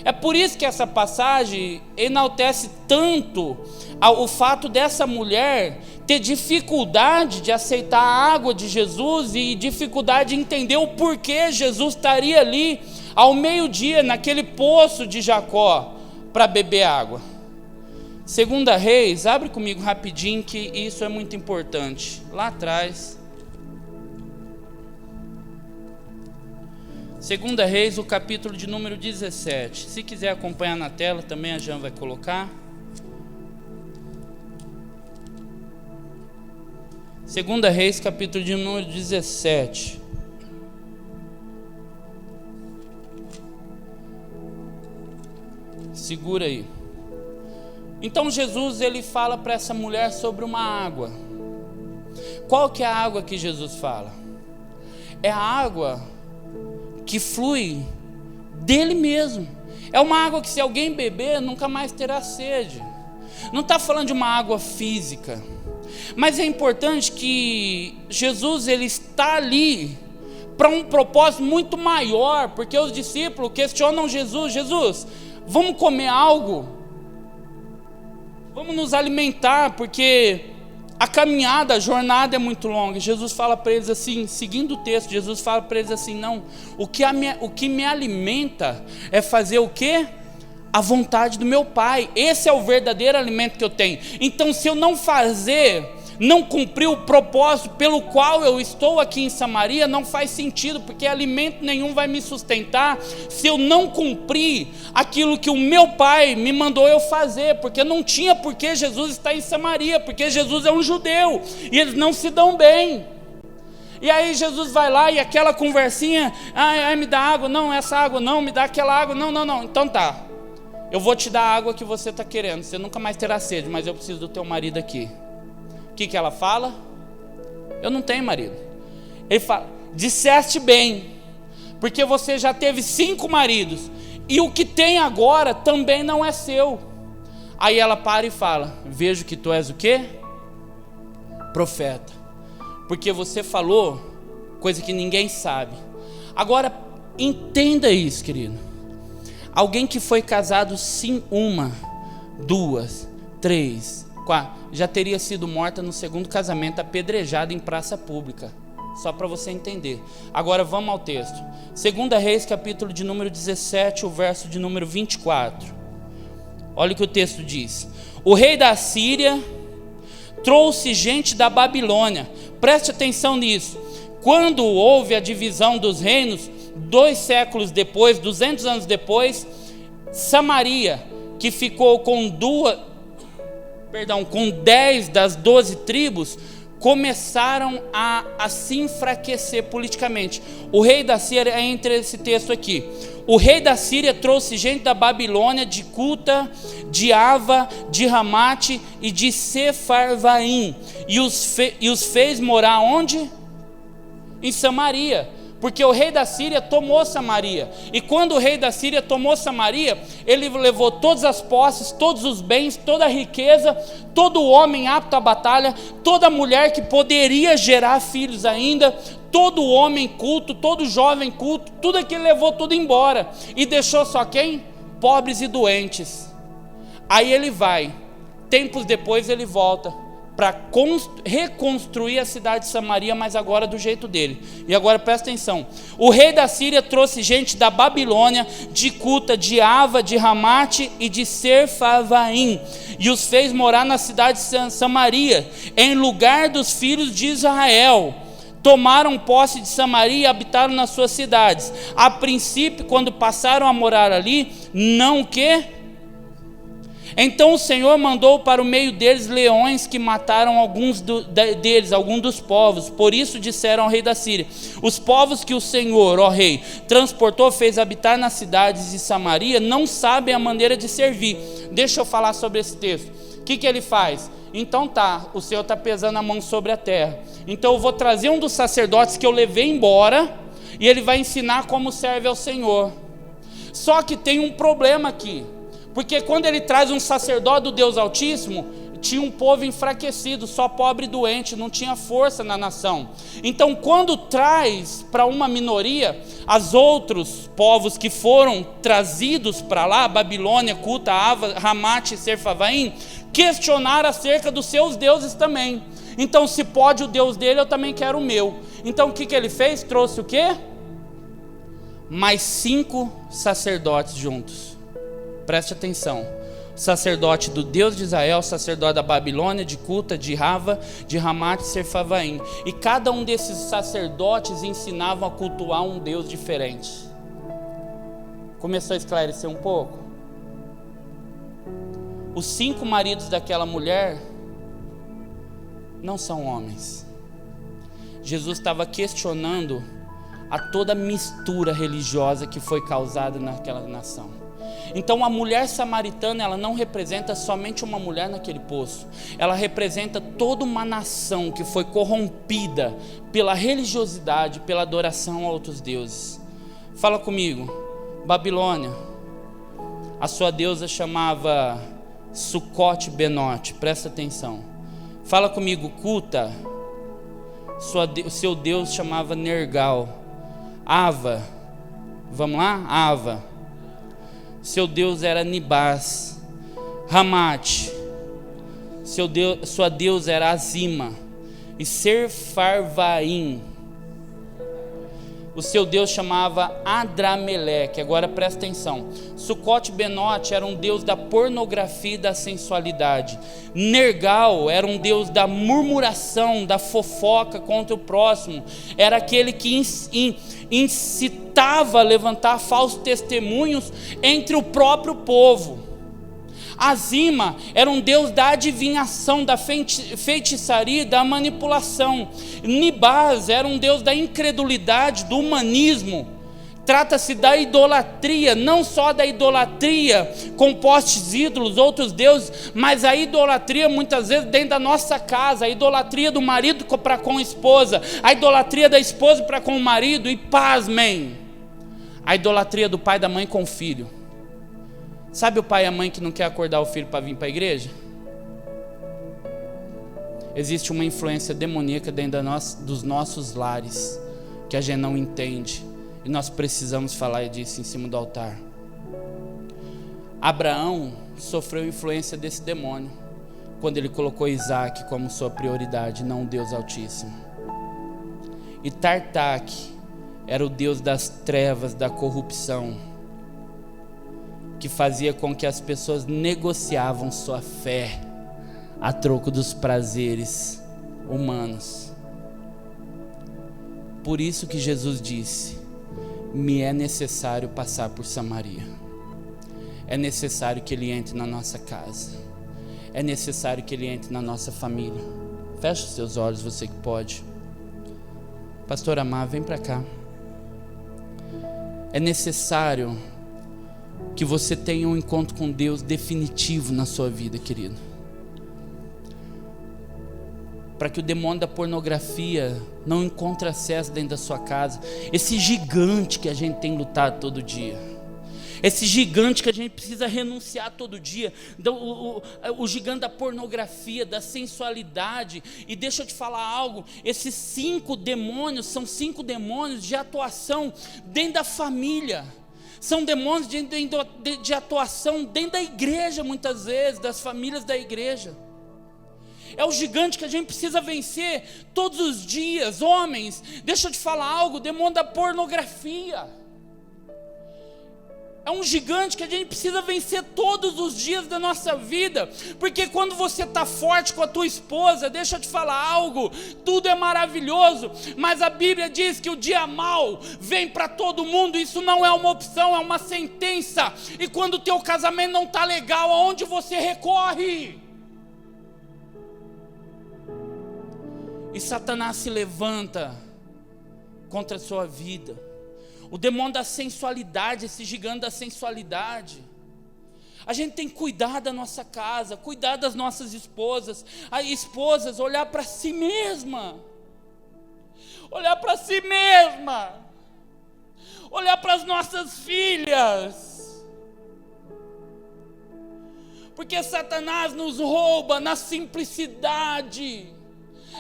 É por isso que essa passagem enaltece tanto o fato dessa mulher ter dificuldade de aceitar a água de Jesus e dificuldade de entender o porquê Jesus estaria ali ao meio-dia naquele poço de Jacó para beber água. 2 Reis, abre comigo rapidinho que isso é muito importante. Lá atrás, 2 Reis, o capítulo de número 17. Se quiser acompanhar na tela também, a Jean vai colocar. 2 Reis, capítulo de número 17. Segura aí. Então Jesus, ele fala para essa mulher sobre uma água. Qual que é a água que Jesus fala? É a água que flui dele mesmo. É uma água que, se alguém beber, nunca mais terá sede. Não está falando de uma água física, mas é importante que Jesus, ele está ali para um propósito muito maior, porque os discípulos questionam Jesus: vamos comer algo? Vamos nos alimentar, porque a caminhada, a jornada é muito longa. Jesus fala para eles assim, seguindo o texto, Jesus fala para eles assim: não, o que me alimenta é fazer o quê? A vontade do meu Pai. Esse é o verdadeiro alimento que eu tenho. Então, se eu não fazer, não cumprir o propósito pelo qual eu estou aqui em Samaria, não faz sentido, porque alimento nenhum vai me sustentar se eu não cumprir aquilo que o meu pai me mandou eu fazer, porque não tinha por que Jesus estar em Samaria, porque Jesus é um judeu, e eles não se dão bem. E aí Jesus vai lá e aquela conversinha, me dá água, não, essa água não, me dá aquela água, não, então tá, eu vou te dar a água que você está querendo, você nunca mais terá sede, mas eu preciso do teu marido aqui. O que ela fala? Eu não tenho marido. Ele fala, disseste bem, porque você já teve 5 maridos, e o que tem agora também não é seu. Aí ela para e fala, vejo que tu és o quê? Profeta. Porque você falou coisa que ninguém sabe. Agora, entenda isso, querido. Alguém que foi casado sim 1, 2, 3, 4, já teria sido morta no segundo casamento, apedrejada em praça pública. Só para você entender. Agora vamos ao texto. 2 Reis, capítulo de número 17, o verso de número 24. Olha o que o texto diz. O rei da Síria trouxe gente da Babilônia. Preste atenção nisso. Quando houve a divisão dos reinos, 2 séculos depois, 200 anos depois, Samaria, que ficou com 10 das 12 tribos, começaram a se enfraquecer politicamente. O rei da Síria, entre esse texto aqui, o rei da Síria trouxe gente da Babilônia, de Cuta, de Ava, de Ramate e de Sefarvaim, e os fez morar onde? Em Samaria, porque o rei da Síria tomou Samaria. E quando o rei da Síria tomou Samaria, ele levou todas as posses, todos os bens, toda a riqueza, todo homem apto à batalha, toda mulher que poderia gerar filhos ainda, todo homem culto, todo jovem culto, tudo aquilo levou tudo embora, e deixou só quem? Pobres e doentes. Aí ele vai, tempos depois ele volta para reconstruir a cidade de Samaria, mas agora do jeito dele. E agora presta atenção, o rei da Síria trouxe gente da Babilônia, de Cuta, de Ava, de Ramate e de Sefarvaim, e os fez morar na cidade de Samaria, em lugar dos filhos de Israel. Tomaram posse de Samaria e habitaram nas suas cidades. A princípio, quando passaram a morar ali, não o quê? Então o Senhor mandou para o meio deles leões que mataram alguns dos povos. Por isso disseram ao rei da Síria: os povos que o Senhor, ó rei, transportou, fez habitar nas cidades de Samaria, não sabem a maneira de servir. Deixa eu falar sobre esse texto. O que ele faz? Então tá, o Senhor está pesando a mão sobre a terra, então eu vou trazer um dos sacerdotes que eu levei embora, e ele vai ensinar como serve ao Senhor. Só que tem um problema aqui, porque quando ele traz um sacerdote do Deus Altíssimo, tinha um povo enfraquecido, só pobre e doente, não tinha força na nação. Então quando traz para uma minoria, os outros povos que foram trazidos para lá, Babilônia, Cuta, Ava, Ramate e Sefarvaim, questionaram acerca dos seus deuses também. Então se pode o Deus dele, eu também quero o meu. Então o que ele fez? Trouxe o quê? Mais 5 sacerdotes juntos. Preste atenção. Sacerdote do Deus de Israel, sacerdote da Babilônia, de Cuta, de Rava, de Ramate e Sefarvaim. E cada um desses sacerdotes ensinavam a cultuar um Deus diferente. Começou a esclarecer um pouco? Os 5 maridos daquela mulher não são homens. Jesus estava questionando a toda mistura religiosa que foi causada naquela nação. Então a mulher samaritana, ela não representa somente uma mulher naquele poço, ela representa toda uma nação que foi corrompida pela religiosidade, pela adoração a outros deuses. Fala comigo. Babilônia, a sua deusa chamava Sucote Benote, presta atenção. Fala comigo. Cuta, seu Deus chamava Nergal. Ava, vamos lá? Ava, seu Deus era Nibás. Ramate, sua deusa era Azima. E Sefarvaim, O seu Deus chamava Adrameleque. Agora presta atenção. Sucote Benote era um deus da pornografia e da sensualidade. Nergal era um deus da murmuração, da fofoca contra o próximo. Era aquele que incitava a levantar falsos testemunhos entre o próprio povo. Azima era um deus da adivinhação, da feitiçaria, da manipulação. Nibaz era um deus da incredulidade, do humanismo. Trata-se da idolatria, não só da idolatria com postes ídolos, outros deuses, mas a idolatria muitas vezes dentro da nossa casa, a idolatria do marido para com a esposa, a idolatria da esposa para com o marido, e pasmem, a idolatria do pai e da mãe com o filho. Sabe o pai e a mãe que não quer acordar o filho para vir para a igreja? Existe uma influência demoníaca dentro dos nossos lares, que a gente não entende, e nós precisamos falar disso em cima do altar. Abraão sofreu influência desse demônio, quando ele colocou Isaac como sua prioridade, não o Deus Altíssimo. E Tartak era o Deus das trevas, da corrupção, que fazia com que as pessoas negociavam sua fé a troco dos prazeres humanos. Por isso que Jesus disse: me é necessário passar por Samaria. É necessário que Ele entre na nossa casa. É necessário que Ele entre na nossa família. Feche os seus olhos, você que pode. Pastor Amar, vem para cá. É necessário que você tenha um encontro com Deus definitivo na sua vida, querido, para que o demônio da pornografia não encontre acesso dentro da sua casa. Esse gigante que a gente tem lutado todo dia, esse gigante que a gente precisa renunciar todo dia, o gigante da pornografia, da sensualidade. E deixa eu te falar algo, esses 5 demônios são 5 demônios de atuação dentro da família. São demônios de atuação dentro da igreja, muitas vezes, das famílias da igreja. É o gigante que a gente precisa vencer todos os dias. Homens, deixa eu te falar algo, o demônio da pornografia é um gigante que a gente precisa vencer todos os dias da nossa vida, porque quando você está forte com a tua esposa, deixa eu te falar algo, tudo é maravilhoso, mas a Bíblia diz que o dia mau vem para todo mundo. Isso não é uma opção, é uma sentença. E quando o teu casamento não está legal, aonde você recorre? E Satanás se levanta contra a sua vida. O demônio da sensualidade, esse gigante da sensualidade. A gente tem que cuidar da nossa casa, cuidar das nossas esposas. As esposas, olhar para si mesma. Olhar para si mesma. Olhar para as nossas filhas. Porque Satanás nos rouba na simplicidade.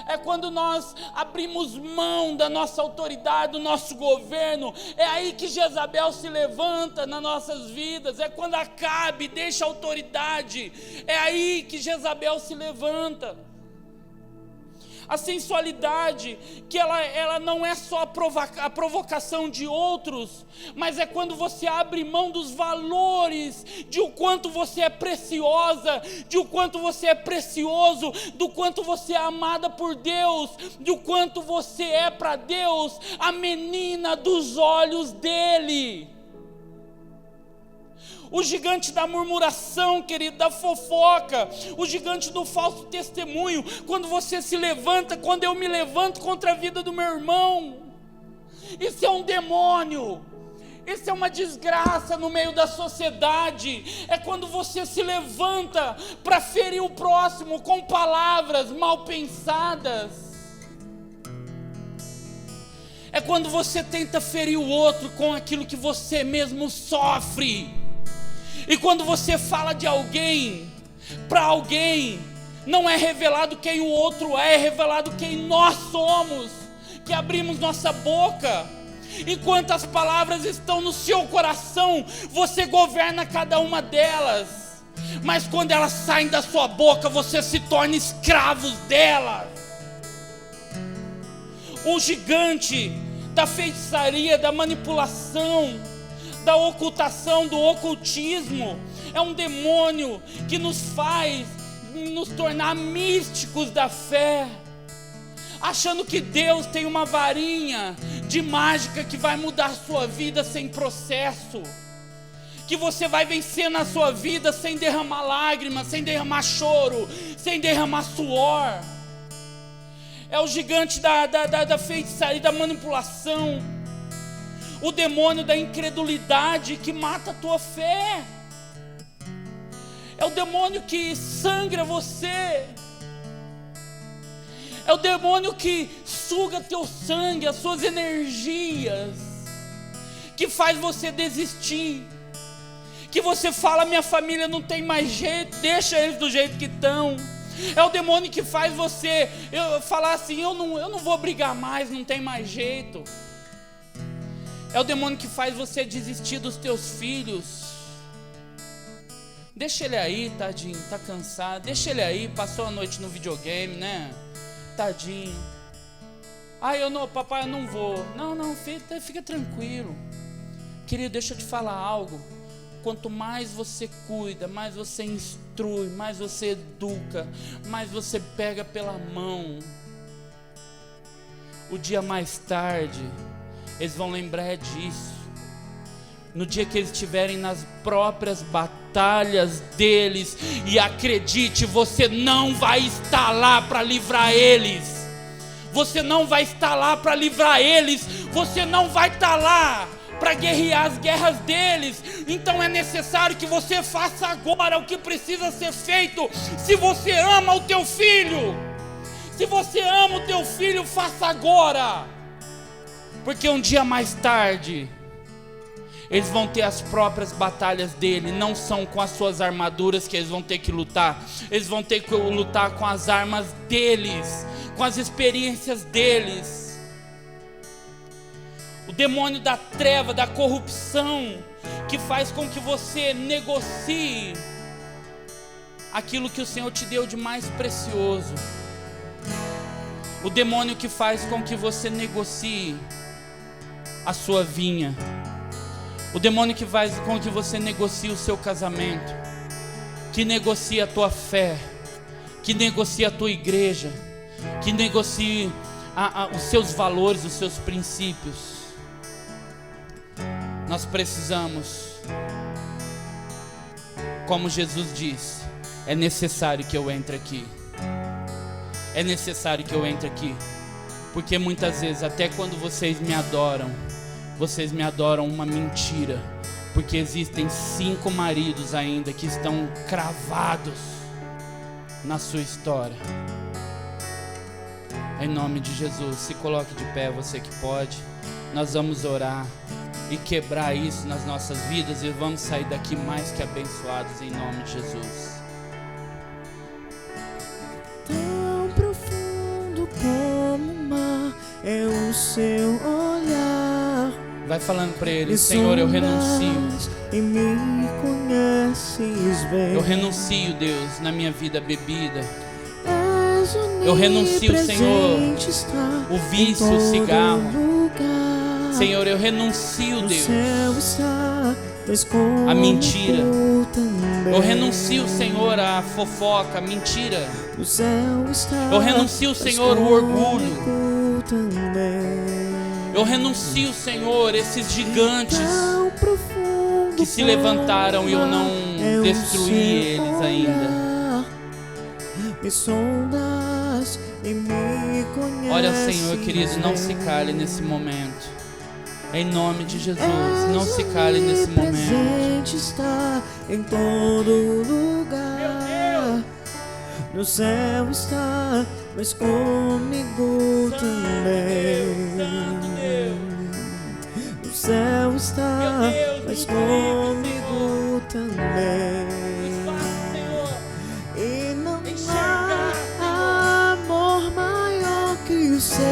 É quando nós abrimos mão da nossa autoridade, do nosso governo. É aí que Jezabel se levanta nas nossas vidas. É quando Acabe deixa a autoridade. É aí que Jezabel se levanta. A sensualidade, que ela não é só a provocação de outros, mas é quando você abre mão dos valores, de o quanto você é preciosa, de o quanto você é precioso, do quanto você é amada por Deus, de o quanto você é para Deus a menina dos olhos dele. O gigante da murmuração, querido, da fofoca, o gigante do falso testemunho, quando você se levanta, quando eu me levanto contra a vida do meu irmão, isso é um demônio, isso é uma desgraça no meio da sociedade. É quando você se levanta para ferir o próximo com palavras mal pensadas. É quando você tenta ferir o outro com aquilo que você mesmo sofre. E quando você fala de alguém, para alguém, não é revelado quem o outro é revelado quem nós somos, que abrimos nossa boca. Enquanto as palavras estão no seu coração, você governa cada uma delas. Mas quando elas saem da sua boca, você se torna escravo delas. O gigante da feitiçaria, da manipulação, da ocultação, do ocultismo. É um demônio que nos faz nos tornar místicos da fé, achando que Deus tem uma varinha de mágica que vai mudar a sua vida sem processo, que você vai vencer na sua vida sem derramar lágrimas, sem derramar choro, sem derramar suor. É o gigante da feitiçaria, da manipulação, o demônio da incredulidade que mata a tua fé. É o demônio que sangra você. É o demônio que suga teu sangue, as suas energias, que faz você desistir, que você fala: minha família não tem mais jeito, deixa eles do jeito que estão. É o demônio que faz você falar assim: eu não vou brigar mais, não tem mais jeito. É o demônio que faz você desistir dos teus filhos. Deixa ele aí, tadinho, tá cansado. Deixa ele aí, passou a noite no videogame, né? Tadinho. Papai, eu não vou. Não, filho, fica tranquilo. Querido, deixa eu te falar algo. Quanto mais você cuida, mais você instrui, mais você educa, mais você pega pela mão, o dia mais tarde, eles vão lembrar disso. No dia que eles estiverem nas próprias batalhas deles, e acredite, você não vai estar lá para livrar eles. Você não vai estar lá para livrar eles. Você não vai estar lá para guerrear as guerras deles. Então é necessário que você faça agora o que precisa ser feito. Se você ama o teu filho, se você ama o teu filho, faça agora, porque um dia mais tarde eles vão ter as próprias batalhas dele. Não são com as suas armaduras que eles vão ter que lutar. Eles vão ter que lutar com as armas deles, com as experiências deles. O demônio da treva, da corrupção, que faz com que você negocie aquilo que o Senhor te deu de mais precioso. O demônio que faz com que você negocie a sua vinha. O demônio que faz com que você negocie o seu casamento, que negocie a tua fé, que negocie a tua igreja, que negocie os seus valores, os seus princípios. Nós precisamos, como Jesus disse, é necessário que eu entre aqui. É necessário que eu entre aqui, porque muitas vezes, até quando vocês me adoram uma mentira, porque existem 5 maridos ainda que estão cravados na sua história. Em nome de Jesus, se coloque de pé, você que pode. Nós vamos orar e quebrar isso nas nossas vidas, e vamos sair daqui mais que abençoados em nome de Jesus.
Tão profundo como o mar é o seu olhar.
Vai falando para ele: Senhor, eu renuncio.
E me conheces bem.
Eu renuncio, Deus, na minha vida a bebida. Eu renuncio, Senhor, o vício, o cigarro. Senhor, eu renuncio, Deus, a mentira. Eu renuncio, Senhor, a fofoca, a mentira. Eu renuncio, Senhor, o orgulho. Eu renuncio, Senhor, esses gigantes que se levantaram e eu não destruí eles ainda. Olha, Senhor querido, não se cale nesse momento. Em nome de Jesus, não se cale nesse momento.
Está em todo lugar. No céu está, mas comigo também. No céu está, mas comigo também. E não há amor maior que o seu.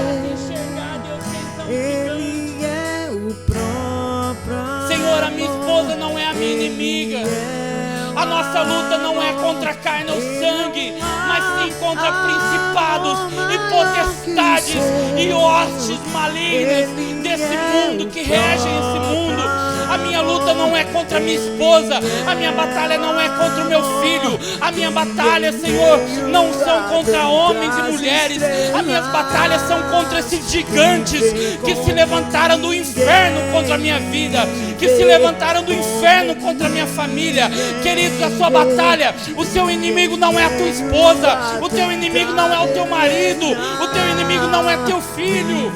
Ele é o próprio.
Senhor, a minha esposa não é a minha inimiga. A nossa luta não é contra a carne ou sangue, mas sim contra principados e potestades e hostes malignas desse mundo que regem esse mundo. A minha luta não é contra a minha esposa, a minha batalha não é contra o meu filho, a minha batalha, Senhor, não são contra homens e mulheres, as minhas batalhas são contra esses gigantes que se levantaram do inferno contra a minha vida, que se levantaram do inferno contra a minha família. Queridos, a sua batalha, o seu inimigo não é a tua esposa, o teu inimigo não é o teu marido, o teu inimigo não é teu filho.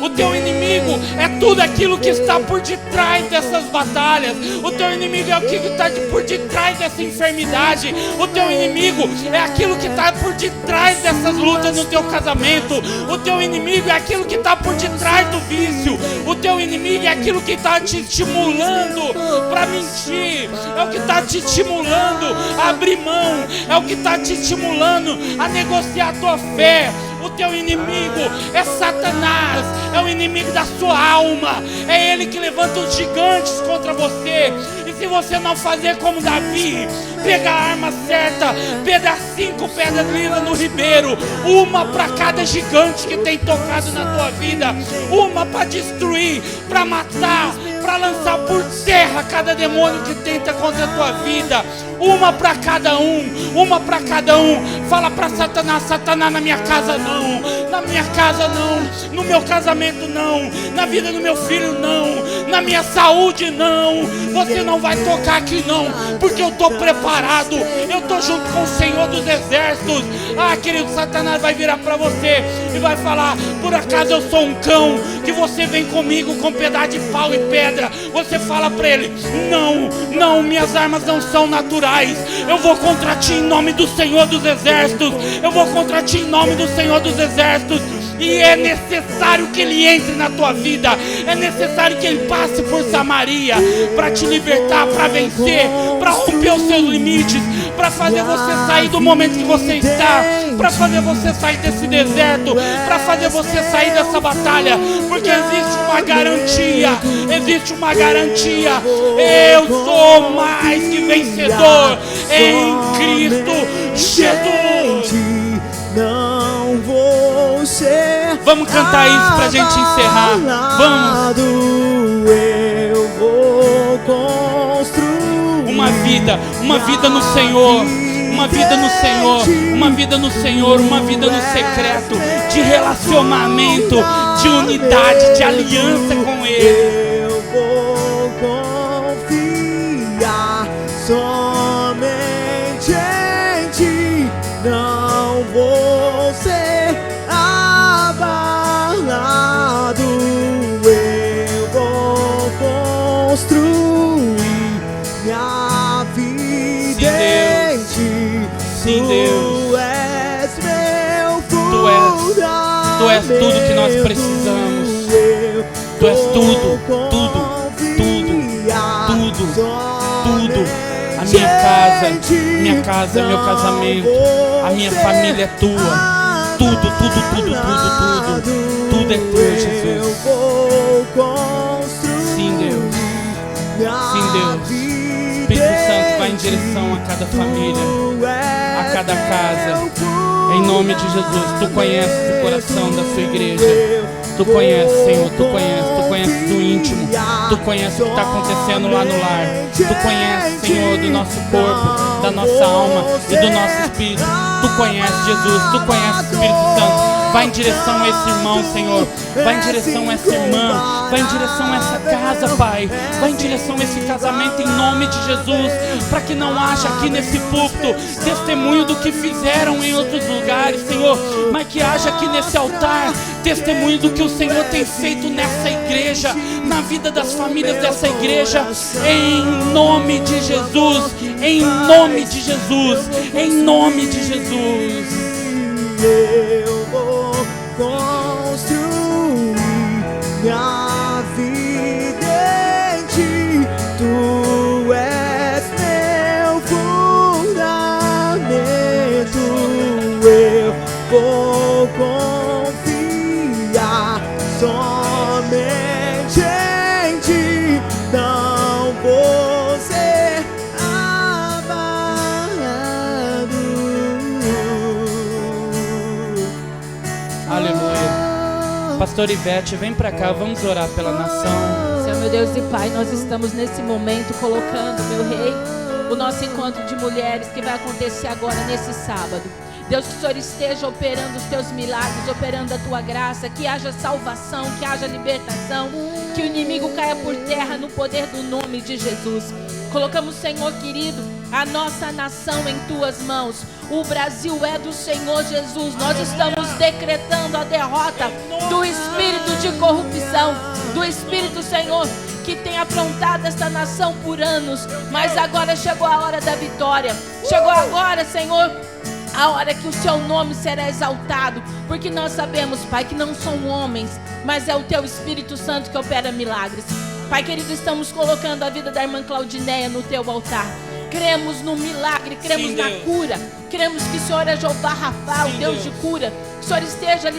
O teu inimigo é tudo aquilo que está por detrás dessas batalhas. O teu inimigo é o que está por detrás dessa enfermidade. O teu inimigo é aquilo que está por detrás dessas lutas no teu casamento. O teu inimigo é aquilo que está por detrás do vício. O teu inimigo é aquilo que está te estimulando para mentir. É o que está te estimulando a abrir mão. É o que está te estimulando a negociar a tua fé. O teu inimigo é Satanás, é o inimigo da sua alma, é ele que levanta os gigantes contra você. E se você não fazer como Davi, pegar a arma certa, pegar 5 pedras lisas no ribeiro, uma para cada gigante que tem tocado na tua vida, uma para destruir, para matar, para lançar por terra cada demônio que tenta contra a tua vida, uma para cada um, uma para cada um. Fala para Satanás: Satanás, na minha casa não, na minha casa não, no meu casamento não, na vida do meu filho não, na minha saúde não, você não vai tocar aqui não, porque eu estou preparado, eu estou junto com o Senhor dos Exércitos. Ah, querido, Satanás vai virar para você e vai falar: por acaso eu sou um cão que você vem comigo com pedaço de pau e pedra? Você fala para ele: não, não, minhas armas não são naturais, eu vou contra ti em nome do Senhor dos Exércitos, eu vou contra ti em nome do Senhor dos Exércitos. E é necessário que ele entre na tua vida, é necessário que ele passe por Samaria para te libertar, para vencer, para romper os seus limites, para fazer você sair do momento que você está, para fazer você sair desse deserto, para fazer você sair dessa batalha, porque existe uma garantia, existe uma garantia. Eu sou mais que vencedor em Cristo Jesus.
Não vou ser.
Vamos cantar isso pra gente encerrar. Vamos.
Eu vou construir
uma vida no Senhor, uma vida no Senhor, uma vida no Senhor, uma vida no secreto, de relacionamento, de unidade, de aliança com Ele.
Eu vou confiar somente em ti. Não vou ser abalado. Eu vou construir minha vida em ti.
Sim, Deus.
Tu és meu
Tu és tudo que nós precisamos. Tu és tudo, tudo, tudo, tudo, tudo. A minha casa, meu casamento, a minha família é tua. Tudo, tudo, tudo, tudo, tudo. Tudo é teu, Jesus. Sim, Deus. Sim, Deus. Espírito Santo, vai em direção a cada família, a cada casa. Em nome de Jesus, tu conheces o coração da sua igreja. Tu conheces, Senhor, tu conheces o íntimo. Tu conheces o que está acontecendo lá no lar. Tu conheces, Senhor, do nosso corpo, da nossa alma e do nosso espírito. Tu conheces, Jesus, tu conheces, Espírito Santo. Vai em direção a esse irmão, Senhor. Vai em direção a essa irmã. Vai em direção a essa casa, Pai. Vai em direção a esse casamento em nome de Jesus. Para que não haja aqui nesse púlpito testemunho do que fizeram em outros lugares, Senhor. Mas que haja aqui nesse altar testemunho do que o Senhor tem feito nessa igreja, na vida das famílias dessa igreja. Em nome de Jesus. Em nome de Jesus. Em nome de Jesus.
Eu vou construir minha vida em ti. Tu és meu fundamento. Eu vou confiar somente em ti. Não vou ser abalado.
Pastor Ivete, vem pra cá, vamos orar pela nação.
Senhor, meu Deus e Pai, nós estamos nesse momento colocando, meu Rei, o nosso encontro de mulheres que vai acontecer agora nesse sábado. Deus, que o Senhor esteja operando os teus milagres, operando a tua graça, que haja salvação, que haja libertação, que o inimigo caia por terra no poder do nome de Jesus. Colocamos, Senhor querido, a nossa nação em tuas mãos. O Brasil é do Senhor Jesus. Nós estamos decretando a derrota do espírito de corrupção, do espírito, Senhor, que tem aprontado esta nação por anos. Mas agora chegou a hora da vitória. Chegou agora, Senhor, a hora que o seu nome será exaltado, porque nós sabemos, Pai, que não são homens, mas é o teu Espírito Santo que opera milagres. Pai querido, estamos colocando a vida da irmã Claudineia no teu altar. Cremos no milagre, cremos
Sim,
na
Deus.
cura, cremos que o Senhor é Jeová Rafa, o
Sim,
Deus
Deus.
de cura. Que o Senhor esteja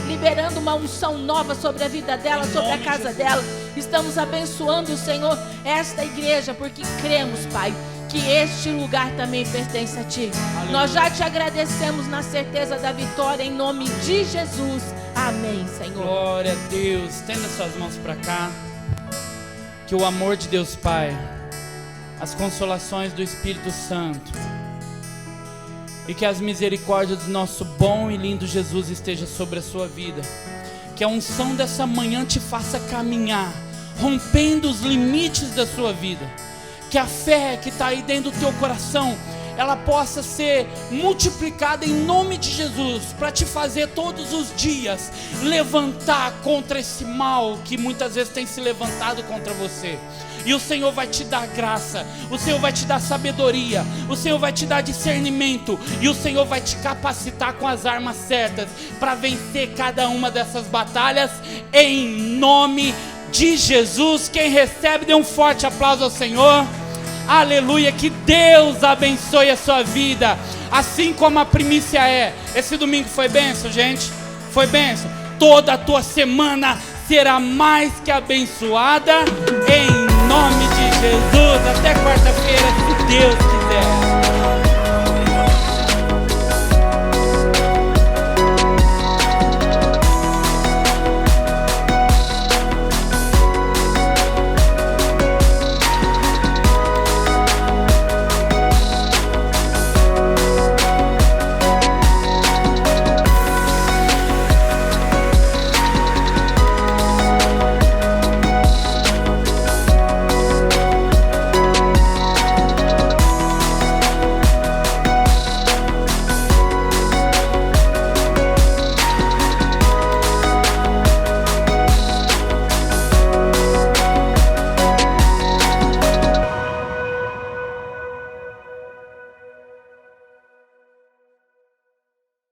liberando uma unção nova sobre a vida dela,
Em
sobre a
nome de
casa
Jesus.
dela. Estamos abençoando, Senhor, esta igreja, porque cremos, Pai, que este lugar também pertence a Ti.
Aleluia.
Nós já te agradecemos na certeza da vitória, em nome de Jesus. Amém, Senhor.
Glória a Deus. Estenda suas mãos para cá. Que o amor de Deus Pai, as consolações do Espírito Santo e que as misericórdias do nosso bom e lindo Jesus esteja sobre a sua vida. Que a unção dessa manhã te faça caminhar, rompendo os limites da sua vida. Que a fé que está aí dentro do teu coração, ela possa ser multiplicada em nome de Jesus, para te fazer todos os dias levantar contra esse mal que muitas vezes tem se levantado contra você. E o Senhor vai te dar graça, o Senhor vai te dar sabedoria, o Senhor vai te dar discernimento, e o Senhor vai te capacitar com as armas certas para vencer cada uma dessas batalhas em nome de Jesus. Quem recebe, dê um forte aplauso ao Senhor. Aleluia, que Deus abençoe a sua vida, assim como a primícia é. Esse domingo foi bênção, gente? Foi bênção. Toda a tua semana será mais que abençoada, em nome de Jesus. Até quarta-feira, se Deus quiser.